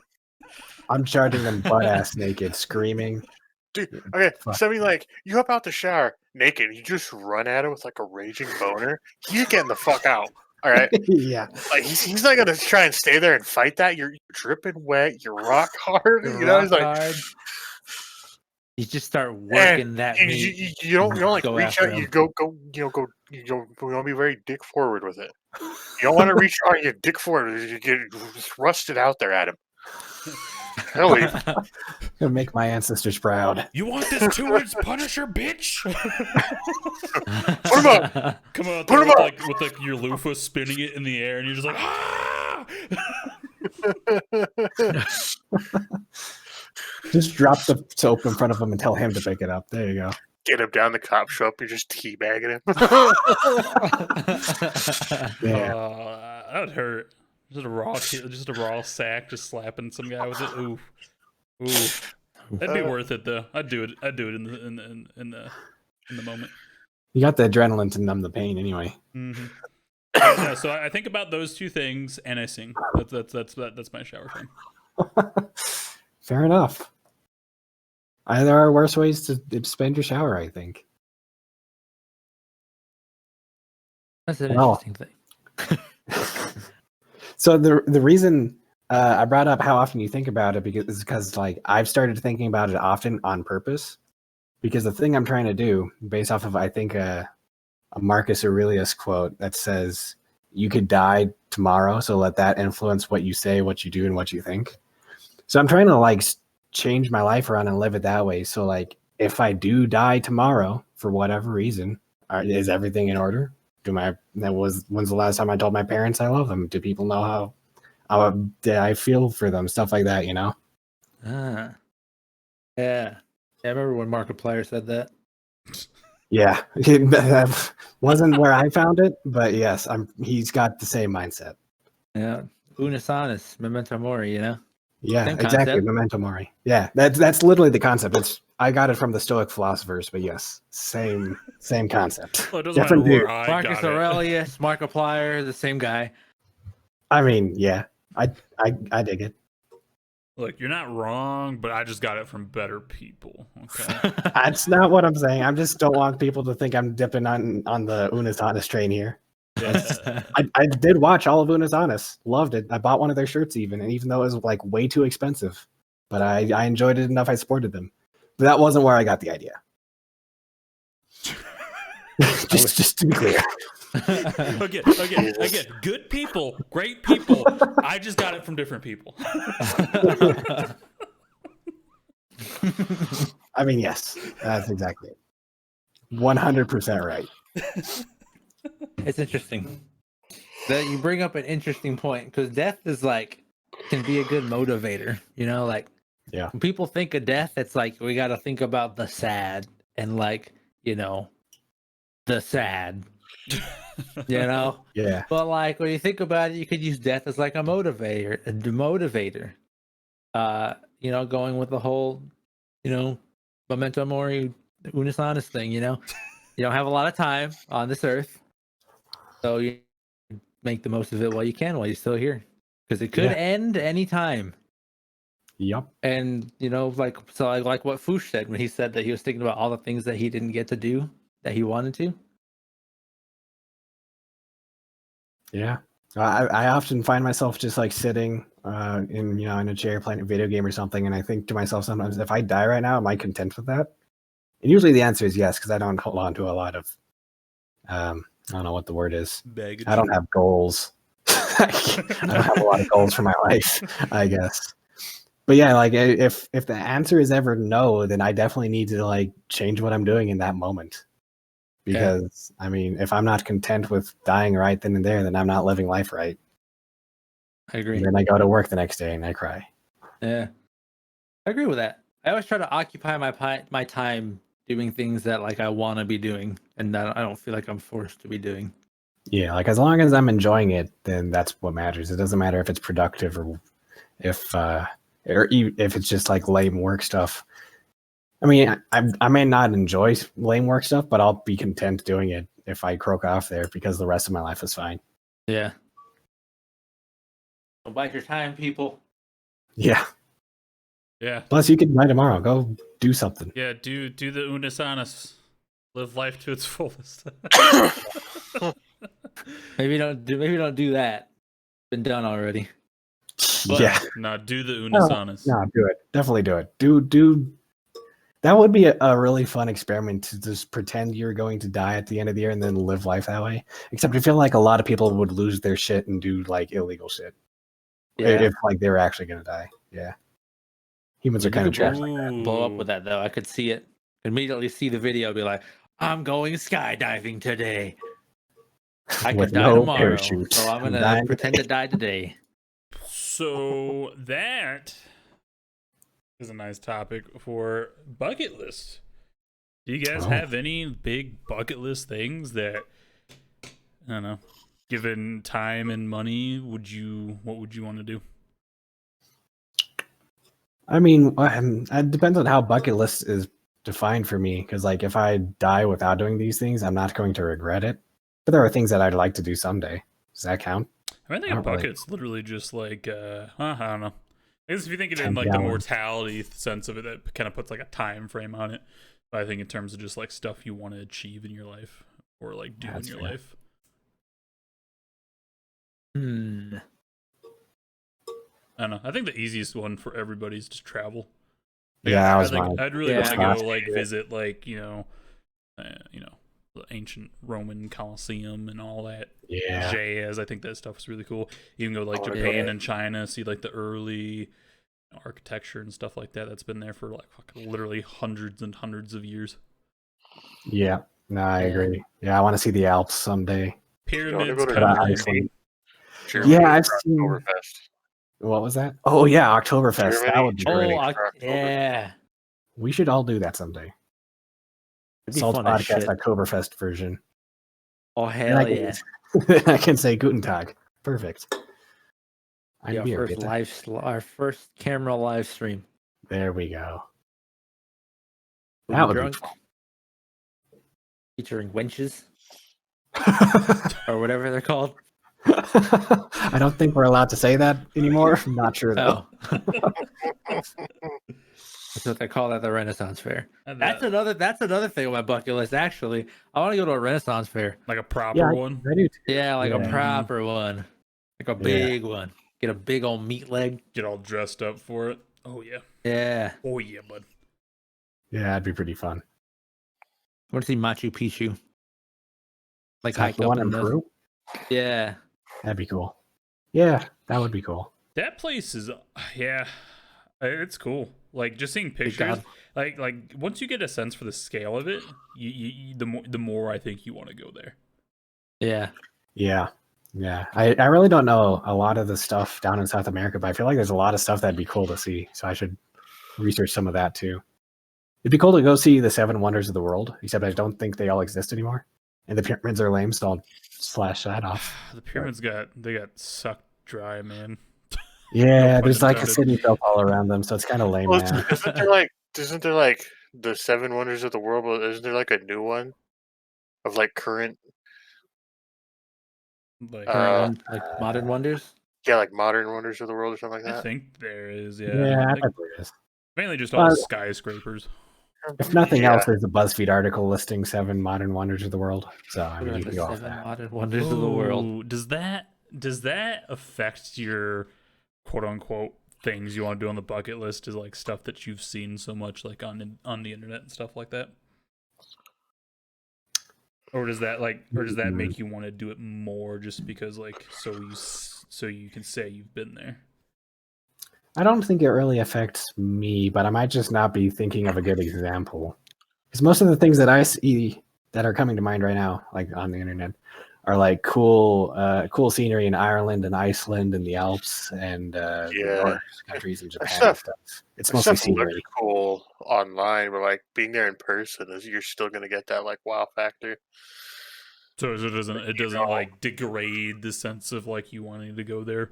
I'm charging them butt ass naked, screaming. Dude, okay, Fuck. so I mean, like, you hop out the shower naked, you just run at him with like a raging boner. He's getting the fuck out. All right, Yeah. like he's not gonna try and stay there and fight that. You're dripping wet. You're rock hard. You know, he's like, hard. You just start working that and meat. you don't like Go reach after out. You him. go. You want to be very dick forward with it. You don't want to reach out. You dick forward. You get thrusted out there at him. He'll leave. Gonna make my ancestors proud. You want this 2-inch Punisher, bitch? Put him up. Come out Put there him with up. like your loofah spinning it in the air, and you're just like, ah! Just drop the soap in front of him and tell him to pick it up. There you go. Get him down. The cop show up. You're just teabagging him. Yeah. That would hurt. Just a raw sack, just slapping some guy with it. Ooh, ooh. That'd be worth it though. I'd do it. I'd do it in the moment. You got the adrenaline to numb the pain anyway. Mm-hmm. Yeah, so I think about those two things, and I sing. That's my shower thing. Fair enough. There are worse ways to spend your shower, I think. That's an Well. interesting thing. So the reason I brought up how often you think about it because like I've started thinking about it often on purpose, because the thing I'm trying to do, based off of I think a Marcus Aurelius quote that says you could die tomorrow, so let that influence what you say, what you do, and what you think. So I'm trying to like change my life around and live it that way. So like if I do die tomorrow for whatever reason, is everything in order? When's the last time I told my parents I love them? Do people know how I feel for them? Stuff like that, you know? Ah. Yeah. I remember when Markiplier said that. Yeah. That wasn't where I found it, but yes, he's got the same mindset. Yeah. Unus annus, memento mori, you know? Yeah, Same exactly. concept. Memento mori. Yeah, that's literally the concept. I got it from the Stoic philosophers, but yes, same concept. Well, it doesn't Different matter dude. where I Marcus got it. Aurelius, Markiplier, the same guy. I mean, yeah, I dig it. Look, you're not wrong, but I just got it from better people. Okay. That's not what I'm saying. I just don't want people to think I'm dipping on the Unus Annus train here. Yeah. I did watch all of Unus Annus. Loved it. I bought one of their shirts even though it was like way too expensive. But I enjoyed it enough I supported them. But that wasn't where I got the idea. just to be clear. Again, good people, great people. I just got it from different people. I mean, yes, that's exactly it. 100% right. It's interesting that you bring up an interesting point, because death is like can be a good motivator, you know, like Yeah. when people think of death, it's like we got to think about the sad and like, you know, the sad, you know. Yeah. But like when you think about it, you could use death as like a motivator, you know, going with the whole, you know, memento mori, unus annus thing, you know. You don't have a lot of time on this earth, so you make the most of it while you can, while you're still here, because it could Yeah. end any time. Yep. And you know, like so, like what Fuchs said when he said that he was thinking about all the things that he didn't get to do that he wanted to. Yeah. I often find myself just like sitting in a chair playing a video game or something, and I think to myself sometimes, if I die right now, am I content with that? And usually the answer is yes, because I don't hold on to a lot of I don't know what the word is. Baggage. I don't have goals. I don't have a lot of goals for my life, I guess. But yeah, like if the answer is ever no, then I definitely need to like change what I'm doing in that moment. Because I mean, if I'm not content with dying right then and there, then I'm not living life right. I agree. And then I go to work the next day and I cry. Yeah, I agree with that. I always try to occupy my time doing things that like I want to be doing, and that I don't feel like I'm forced to be doing. Yeah, like as long as I'm enjoying it, then that's what matters. It doesn't matter if it's productive or if or if it's just like lame work stuff. I mean, I may not enjoy lame work stuff, but I'll be content doing it if I croak off there because the rest of my life is fine. Yeah. Don't bite your time, people. Yeah. Yeah. Plus, you can die tomorrow. Go do something. Yeah, do the unus annus. Live life to its fullest. Maybe don't do that. Been done already. But, yeah. No, do the unus annus. No, do it. Definitely do it. Do. That would be a really fun experiment to just pretend you're going to die at the end of the year and then live life that way. Except I feel like a lot of people would lose their shit and do like illegal shit. yeah. If like they were actually going to die. Yeah. Humans are kind of trash like that. Blow up with that though. I could see it. Immediately see the video. Be like, I'm going skydiving today. I With could die no tomorrow, parachute. so I'm gonna Dying pretend to die today. So that is a nice topic for bucket list. Do you guys Oh. have any big bucket list things that, I don't know, given time and money, what would you want to do? I mean, it depends on how bucket list is defined for me. Because like, if I die without doing these things, I'm not going to regret it. But there are things that I'd like to do someday. Does that count? I mean, I think a Not really. bucket's literally just like, I don't know. I guess if you think it in 10 like the gallons. mortality sense of it, that kind of puts like a time frame on it. But I think in terms of just like stuff you want to achieve in your life or like do That's in your fair. life. I don't know. I think the easiest one for everybody is just travel. Like, Yeah, that I was think mine. I'd really Yeah. want to That's go like it. visit like the ancient Roman Colosseum and all that Yeah. jazz. I think that stuff is really cool. You can go like Oh, Japan yeah. and China, see like the early architecture and stuff like that. That's been there for like fucking literally hundreds and hundreds of years. Yeah. No, I Yeah. agree. Yeah, I want to see the Alps someday. Pyramids, go to kind of Germany? cool. Germany Yeah, I've for seen. Oktoberfest. What was that? Oh yeah, Oktoberfest. That Germany? would be Germany. great. Yeah. We should all do that someday. It'd be Salt fun as podcast shit. Oktoberfest version. Oh And hell I can, yeah! I can say Guten Tag. Perfect. Ein Yeah, Bier, bitte. our first camera live stream. There we go. We'll That be would be drunk, fun. featuring wenches or whatever they're called. I don't think we're allowed to say that anymore. I'm not sure though. Oh, that's what they call that, the Renaissance Fair. And That's another thing on my bucket list. Actually, I want to go to a Renaissance Fair. like a proper Yeah, one. I do. Yeah, like Yeah. a proper one, like a big one. Get a big old meat leg. Get all dressed up for it. Oh yeah. Yeah, Oh yeah, bud. Yeah, that'd be pretty fun. I want to see Machu Picchu. Like Is that hike the up one in in the Peru? yeah. That'd be cool. Yeah, that would be cool. That place is it's cool. Like just seeing pictures, God. like once you get a sense for the scale of it, you the more I think you want to go there. Yeah. Yeah. Yeah. I really don't know a lot of the stuff down in South America, but I feel like there's a lot of stuff that'd be cool to see. So I should research some of that too. It'd be cool to go see the 7 wonders of the world, except I don't think they all exist anymore. And the pyramids are lame, so I'll slash that off. The pyramids got sucked dry, man. Yeah, pun there's like a intended. city built all around them, so it's kind of lame Well, now. isn't there like the 7 wonders of the world? But isn't there like a new one of like current? Like Like modern wonders. Yeah, like modern wonders of the world or something like I that. think there is, Yeah, I Like, bet there is. mainly just all Well, skyscrapers. If nothing Yeah. else, there's a BuzzFeed article listing 7 modern wonders of the world. So I mean, you The can go off 7 that. modern wonders of the world. Ooh, does that affect your quote unquote things you want to do on the bucket list? Is like stuff that you've seen so much like on the internet and stuff like that? Or does that make you want to do it more just because like so you can say you've been there? I don't think it really affects me, but I might just not be thinking of a good example. Because most of the things that I see that are coming to mind right now, like on the internet, are like cool scenery in Ireland and Iceland and the Alps and the Nordic countries and Japan and stuff. It's That mostly stuff looks scenery. cool online, but like being there in person is you're still gonna get that like wow factor. So it doesn't like degrade the sense of like you wanting to go there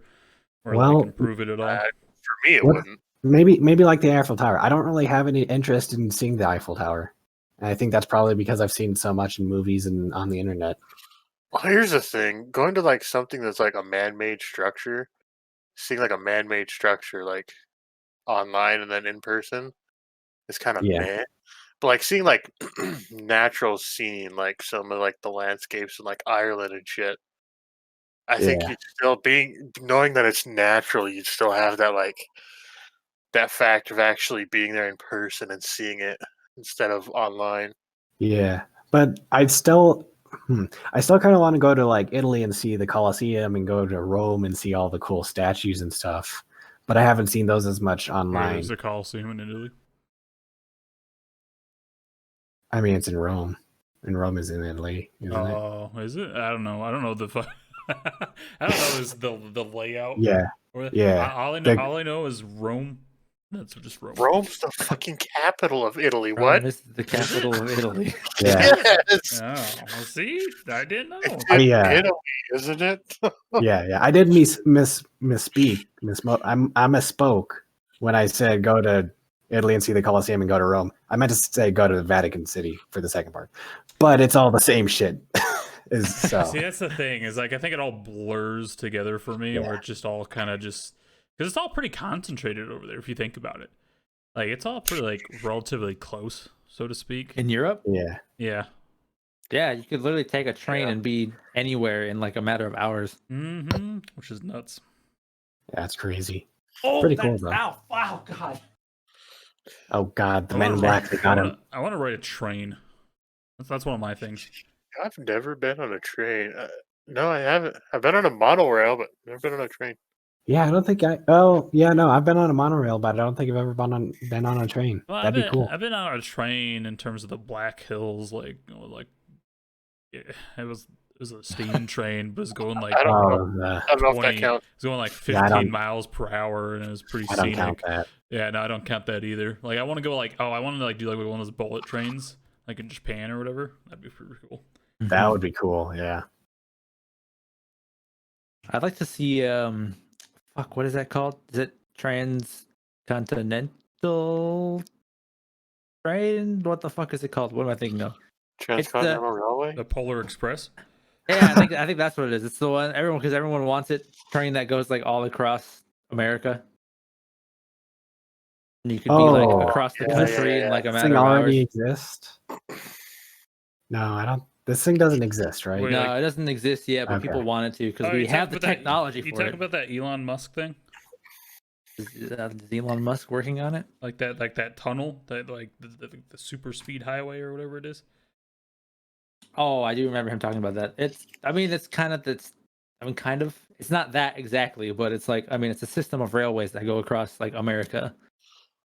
or Well, like improve it at all. For me, it What- wouldn't. Maybe like the Eiffel Tower. I don't really have any interest in seeing the Eiffel Tower. And I think that's probably because I've seen so much in movies and on the internet. Well, here's the thing: going to like something that's like a man-made structure, seeing like a man-made structure like online and then in person is kind of Yeah. meh. But like seeing like natural scene, like some of like the landscapes in like Ireland and shit. I think Yeah. you'd still being knowing that it's natural, you'd still have that like that fact of actually being there in person and seeing it instead of online. Yeah. But I still kind of want to go to like Italy and see the Colosseum and go to Rome and see all the cool statues and stuff. But I haven't seen those as much Where online. is the Colosseum in Italy? I mean, it's in Rome. And Rome is in Italy, isn't it? Oh, is it? I don't know. I don't know the. I don't know is the layout. Yeah. Or Yeah. All I know is Rome. That's just Rome. Rome's the fucking capital of Italy. Rome What? is the capital of Italy. Yeah. Yes, Oh, well, see, I didn't know. it's Oh, in yeah. Italy, isn't it? Yeah. I did misspeak. I misspoke when I said go to Italy and see the Colosseum and go to Rome. I meant to say go to the Vatican City for the second part. But it's all the same shit. So See, that's the thing is like I think it all blurs together for me, Yeah. where it's just all kind of just because it's all pretty concentrated over there. If you think about it, like it's all pretty like relatively close, so to speak. In Europe, yeah. Yeah. yeah, you could literally take a train Yeah. and be anywhere in like a matter of hours. Mm-hmm. Which is nuts. That's crazy. Oh, Pretty cool, bro. Ow, wow, God. Oh God, the I Men in wanna Black ride- they got him. I want to ride a train. That's one of my things. I've never been on a train. No, I haven't. I've been on a monorail, but never been on a train. Yeah, I don't think I. Oh, yeah, no, I've been on a monorail, but I don't think I've ever been on a train. Well, That'd be cool. I've been on a train in terms of the Black Hills, like it was a steam train, but it was going like I don't know. Oh, I don't know if that 20. counts. It was going like Yeah, I 15 don't- miles per hour, and it was pretty I don't scenic. count that. Yeah, no, I don't count that either. Like, I want to go I want to like do like one of those bullet trains, like in Japan or whatever. That'd be pretty cool. That would be cool. Yeah. I'd like to see fuck, what is that called? Is it transcontinental train? What the fuck is it called? What am I thinking of? Transcontinental Railway? The Polar Express. Yeah, I think that's what it is. It's the one everyone wants it. Train that goes like all across America. And you could be like Oh, across the yeah, country yeah, in like a This matter thing of already hours. exists. No, I don't. This thing doesn't exist, right? Wait, No, like- it doesn't exist yet, but Okay. people want it to because Oh, we you have talk the about that- technology You for talk it. about that Elon Musk thing, Is Elon Musk working on it? like that tunnel, that like the super speed highway or whatever it is. Oh, I do remember him talking about that. It's kind of it's not that exactly, but it's like it's a system of railways that go across like America.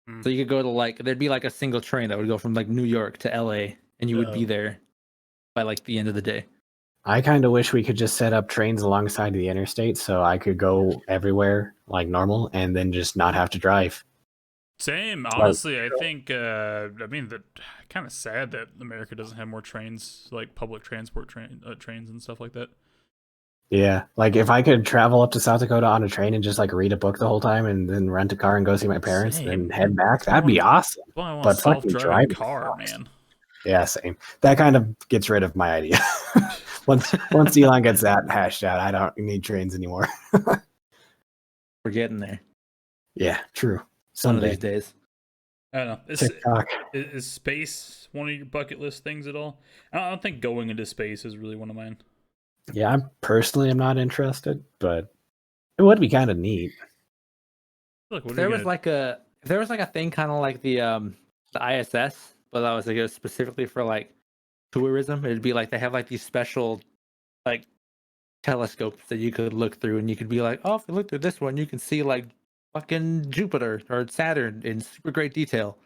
Hmm. So you could go to like there'd be like a single train that would go from like New York to LA and you would be Oh. there by like the end of the day. I kind of wish we could just set up trains alongside the interstate so I could go everywhere like normal and then just not have to drive. Same, honestly. I think. Kind of sad that America doesn't have more trains, like public transport trains and stuff like that. Yeah, like if I could travel up to South Dakota on a train and just like read a book the whole time and then rent a car and go see my parents and Same. then head back, that'd be awesome. Well, I want But a fucking self-driving driving car, sucks. man. Yeah, same. That kind of gets rid of my idea. once Elon gets that hashed out, I don't need trains anymore. We're getting there Yeah, true. one of Someday. these days. I don't know. TikTok. Is space one of your bucket list things at all? I don't think going into space is really one of mine. Yeah, I personally am not interested, but it would be kind of neat. Look, what If are there you was like a thing kind of like the ISS, but that was like it was specifically for like tourism. It'd be like they have like these special like telescopes that you could look through, and you could be like, oh, if you look through this one, you can see like fucking Jupiter or Saturn in super great detail.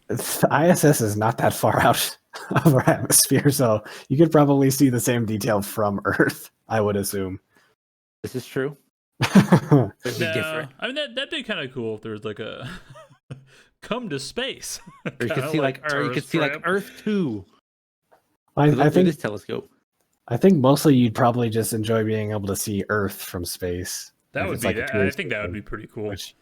The ISS is not that far out of our atmosphere, so you could probably see the same detail from Earth, I would assume. This is true. I It'd be different. I mean that'd be kind of cool if there was like a come to space. Or you could Kinda see like you could tourist see like trap. Earth 2. You look I through think this telescope. I think mostly you'd probably just enjoy being able to see Earth from space. That If would it's be like a that. I tourist think that would thing, be pretty cool. Which,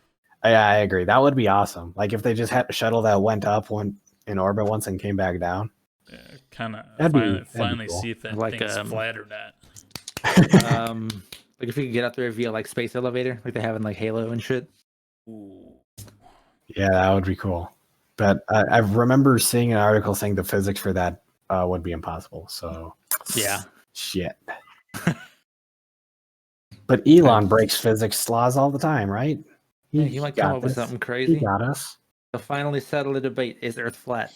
yeah, I agree. That would be awesome. Like if they just had a shuttle that went up, went in orbit once, and came back down. Yeah, kind of That'd finally be cool. see if that Like, thing's flat or not. Like if you could get up there via like space elevator, like they have in like Halo and shit. Ooh. Yeah, that would be cool. But I remember seeing an article saying the physics for that would be impossible. So Yeah. shit. But Elon breaks physics laws all the time, right? Yeah, he might come up with something He crazy. got us. They'll finally settle the debate: is Earth flat?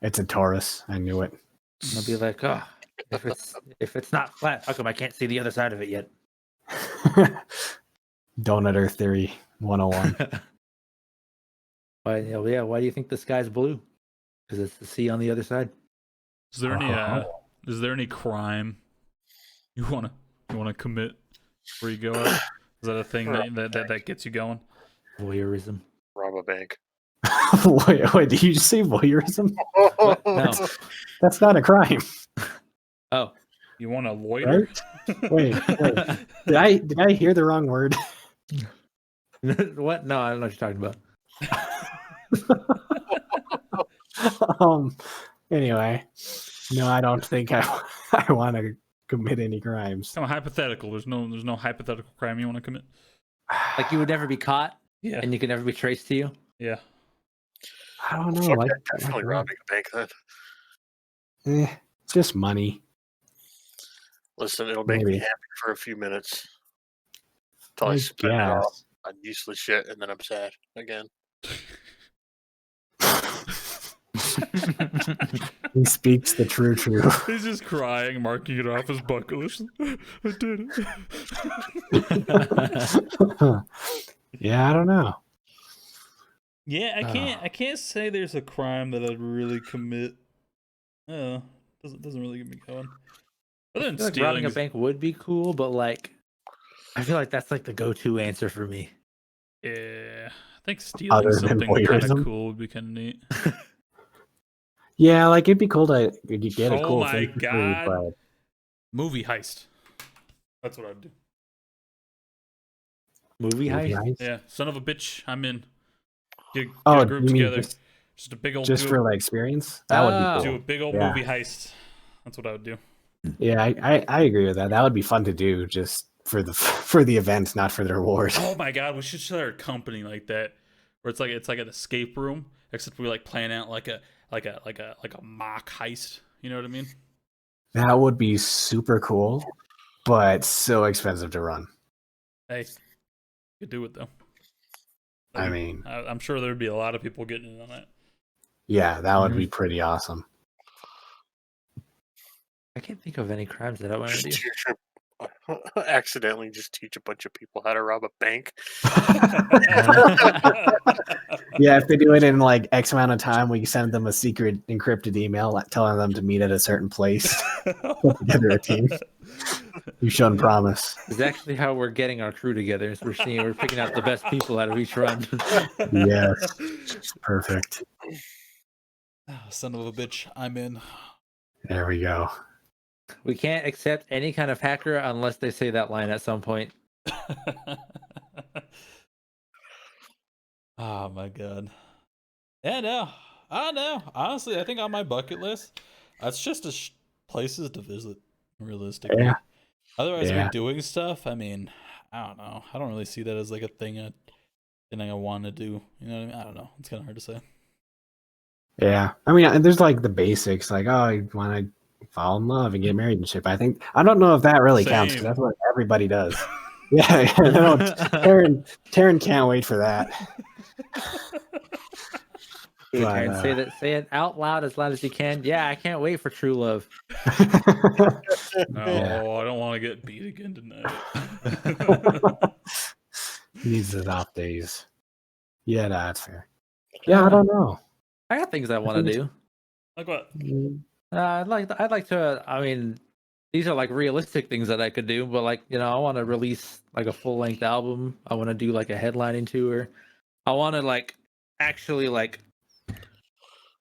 It's a Taurus. I knew it. And they'll be like, oh, if it's not flat, how come I can't see the other side of it yet? Donut Earth Theory 101. Why? Yeah. Why do you think the sky's blue? Because it's the sea on the other side. Is there any Oh. is there any crime you wanna commit before you go out? Is that a thing that gets you going? Voyeurism. Rob a bank. wait, did you just say voyeurism? What? No. That's not a crime. Oh. You want to loiter? Wait. Did I hear the wrong word? What? No, I don't know what you're talking um. Anyway, no, I don't think I want to commit any crimes. Kind of hypothetical. There's no hypothetical crime you want to commit. about. Like you would never be caught, Yeah. and you could never be traced to you. Yeah. I don't know. Fuck, Like definitely robbing a bank then. it's just money. Listen, it'll make me Maybe. happy for a few minutes. Until I I spend it all guess. on useless shit, and then I'm sad again. He speaks the true truth. He's just crying, marking it off his bucket list. I did it. Yeah, I don't know. Yeah, I can't say there's a crime that I'd really commit. Doesn't really get me going. Other than I feel like robbing a stealing, bank would be cool, but like, I feel like that's like the go-to answer for me. yeah, I think stealing Other than something kind of voyeurism? cool would be kind of neat. Yeah, like it'd be cool to get a Oh cool my thing for free, God. but Movie heist. That's what I'd do. Movie heist. nice. Yeah, son of a bitch, I'm in. Get Oh, a group you mean together. Just a big old just do, for the experience, that would Oh. be do cool. a big old Yeah. movie heist. That's what I would do. Yeah, I agree with that. That would be fun to do just for the event, not for the reward. Oh my God, we should start a company like that, where it's like an escape room, except we like plan out like a mock heist. You know what I mean? That would be super cool, but so expensive to run. Hey, you could do it though. I mean, I'm sure there'd be a lot of people getting in on that. yeah, that would be pretty awesome. I can't think of any crimes that I want to Just do. accidentally just teach a bunch of people how to rob a bank. Yeah, if they do it in like X amount of time, we send them a secret encrypted email telling them to meet at a certain place. Put together a team. You've shown promise. It's actually how we're getting our crew together. Is we're picking out the best people out of each run. Yes, perfect. Son of a bitch, I'm in. There we go. We can't accept any kind of hacker unless they say that line at some point. Oh my God. Yeah, no. I don't know. Honestly, I think on my bucket list, that's just places to visit, realistically. Yeah. Otherwise, Yeah. doing stuff, I mean, I don't know. I don't really see that as like a thing I want to do. You know what I mean? I don't know. It's kind of hard to say. Yeah, I mean, there's like the basics, like you want to fall in love and get married and shit. But I don't know if that really counts because Same. that's what everybody does. Yeah, no, Taryn can't wait for that. Hey, But, Taryn, say it out loud as you can. Yeah, I can't wait for true love. No, Yeah. I don't want to get beat again tonight. He needs his off days. Yeah, that's fair. Yeah, I don't know. I got things I want to do. Like what? I'd like to. I mean, these are like realistic things that I could do, but like I want to release like a full length album. I want to do like a headlining tour. I want to like actually like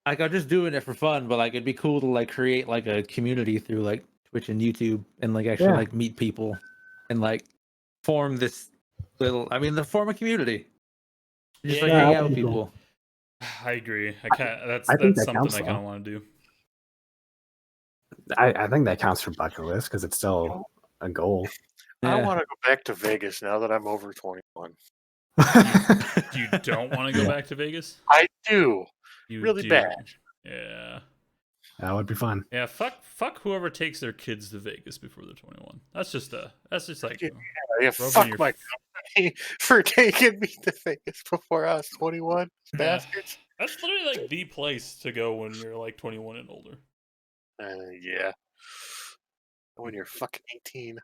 I'm just doing it for fun, but like it'd be cool to like create like a community through like Twitch and YouTube and like actually Yeah. like meet people and like form this little. I mean, form a community. Just like Yeah. hang out with people. I agree. That's I think that something counts, I kind though. of want to do. I think that counts for bucket list because it's still a goal. I Yeah. want to go back to Vegas now that I'm over 21. You don't want to go back to Vegas? I do. You Really do. bad. Yeah. That would be fun. Yeah, fuck whoever takes their kids to Vegas before they're 21. That's just like Yeah, rubbing fuck your my company for taking me to Vegas before I was 21. Yeah. Bastards. That's literally like the place to go when you're like 21 and older. Yeah. When you're fucking 18.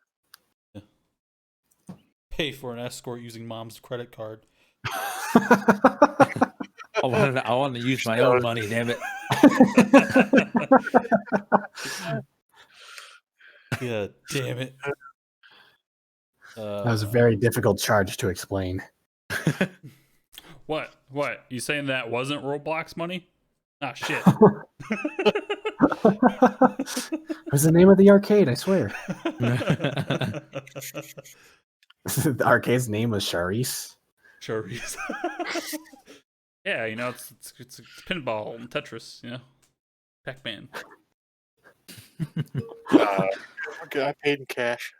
Pay for an escort using mom's credit card. I want to use my own money. Damn it. Yeah, damn it. That was a very difficult charge to explain. What? You saying that wasn't Roblox money? Ah, shit. What's the name of the arcade? I swear. The arcade's name was Charisse. Cherries. Yeah, it's pinball and Tetris, Pac-Man. Okay, I paid in cash.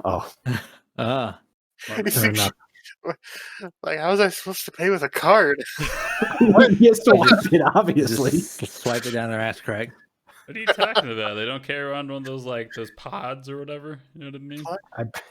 Oh, fair enough. Like, how was I supposed to pay with a card? Yes, obviously. Just swipe it down their ass crack. What are you talking about? They don't carry around one of those those pods or whatever. You know what I mean?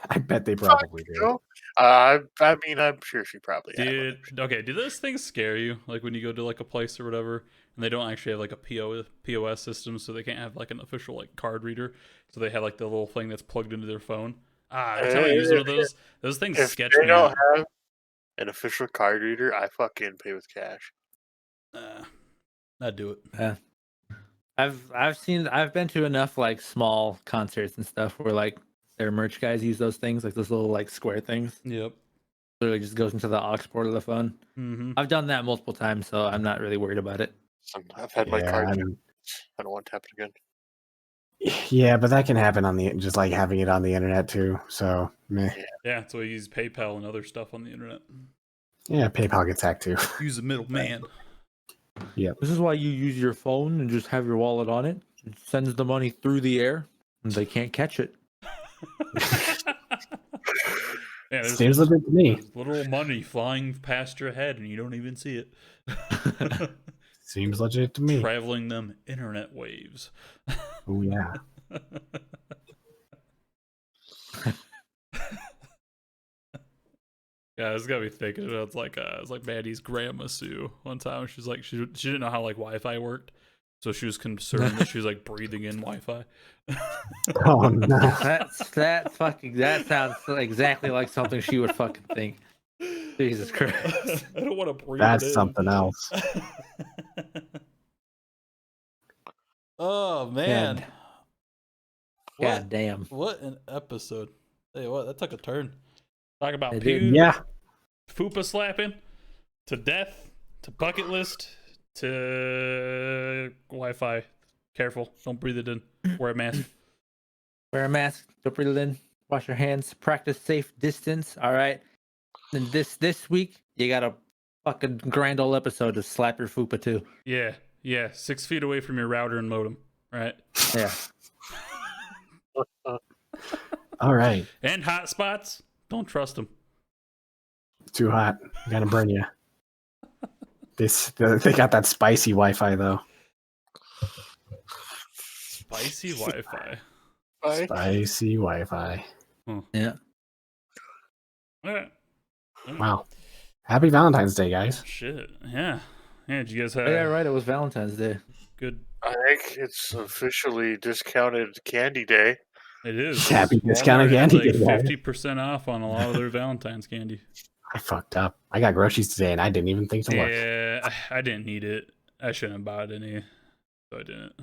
I bet they probably do. No? I mean, I'm sure she probably had one. Dude, okay, do those things scare you? Like when you go to a place or whatever, and they don't actually have a POS system, so they can't have an official Uh, card reader. So they have the little thing that's plugged into their phone. Every time I use one of those things If sketch they me don't out. have an official card reader, I fucking pay with cash. I'd do it. Yeah. I've been to enough small concerts and stuff where their merch guys use those things, those little square things. Yep. Literally just goes into the aux port of the phone. Mm-hmm. I've done that multiple times, so I'm not really worried about it. I've had my card. I I mean, don't want to happen again. yeah, but that can happen on the just having it on the internet too. So, meh. Yeah, so we use PayPal and other stuff on the internet. Yeah, PayPal gets hacked too. Use a middleman. This is why you use your phone and just have your wallet on it. It sends the money through the air, and they can't catch it. Yeah, there's Seems legit to me. little money flying past your head and you don't even see it. Seems legit to me. Traveling them internet waves. Oh yeah. Yeah, I was gotta be thinking it's like Maddie's grandma Sue one time. She's like she didn't know how Wi-Fi worked, so she was concerned that she was breathing in Wi-Fi. Oh no. That sounds exactly like something she would fucking think. Jesus Christ. I don't want to breathe. That's it in. something else. Oh man. God damn. What an episode. Hey, what? That took a turn. Talk about It did. pew, Yeah. fupa slapping, to death, to bucket list, to Wi-Fi. Careful. Don't breathe it in. Wear a mask. Wear a mask. Don't breathe it in. Wash your hands. Practice safe distance. All right. And this week, you got a fucking grand old episode to slap your fupa too. Yeah. 6 feet away from your router and modem. Right? Yeah. All right. And hotspots. Don't trust them. Too hot. Gonna burn you. They got that spicy Wi-Fi though. Spicy Wi-Fi. Bye. Spicy Wi-Fi. Yeah. All right. Wow. Happy Valentine's Day, guys. Shit. Yeah. Did you guys have Yeah, right. It was Valentine's Day. good? I think it's officially discounted candy day. It is. Happy discounted Walmart had, candy day. 50% off on a lot of their Valentine's candy. I fucked up. I got groceries today and I didn't even think to look. Yeah, I didn't need it. I shouldn't have bought any, so I didn't.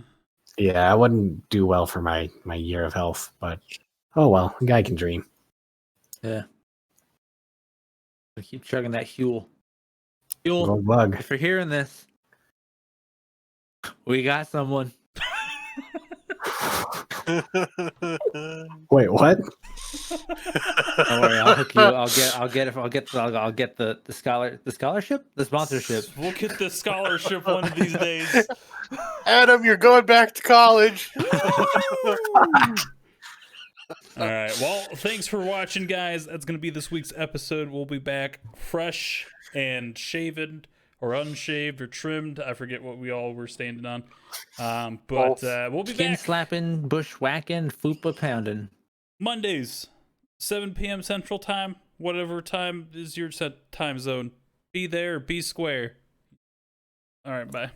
Yeah, I wouldn't do well for my year of health, but oh well, a guy can dream. Yeah. I keep chugging that Huel. Huel, Gold bug. if you're hearing this, we got someone. Wait, what? Don't worry, I'll hook you. I'll get the scholarship, the sponsorship. We'll get the scholarship one of these days. Adam, you're going back to college. All right. Well, thanks for watching, guys. That's going to be this week's episode. We'll be back fresh and shaven or unshaved or trimmed. I forget what we all were standing on. But we'll be Skin back slapping, bushwhacking, fupa pounding. Mondays, 7 p.m. Central Time. Whatever time is your set time zone. Be there, be square. All right, bye.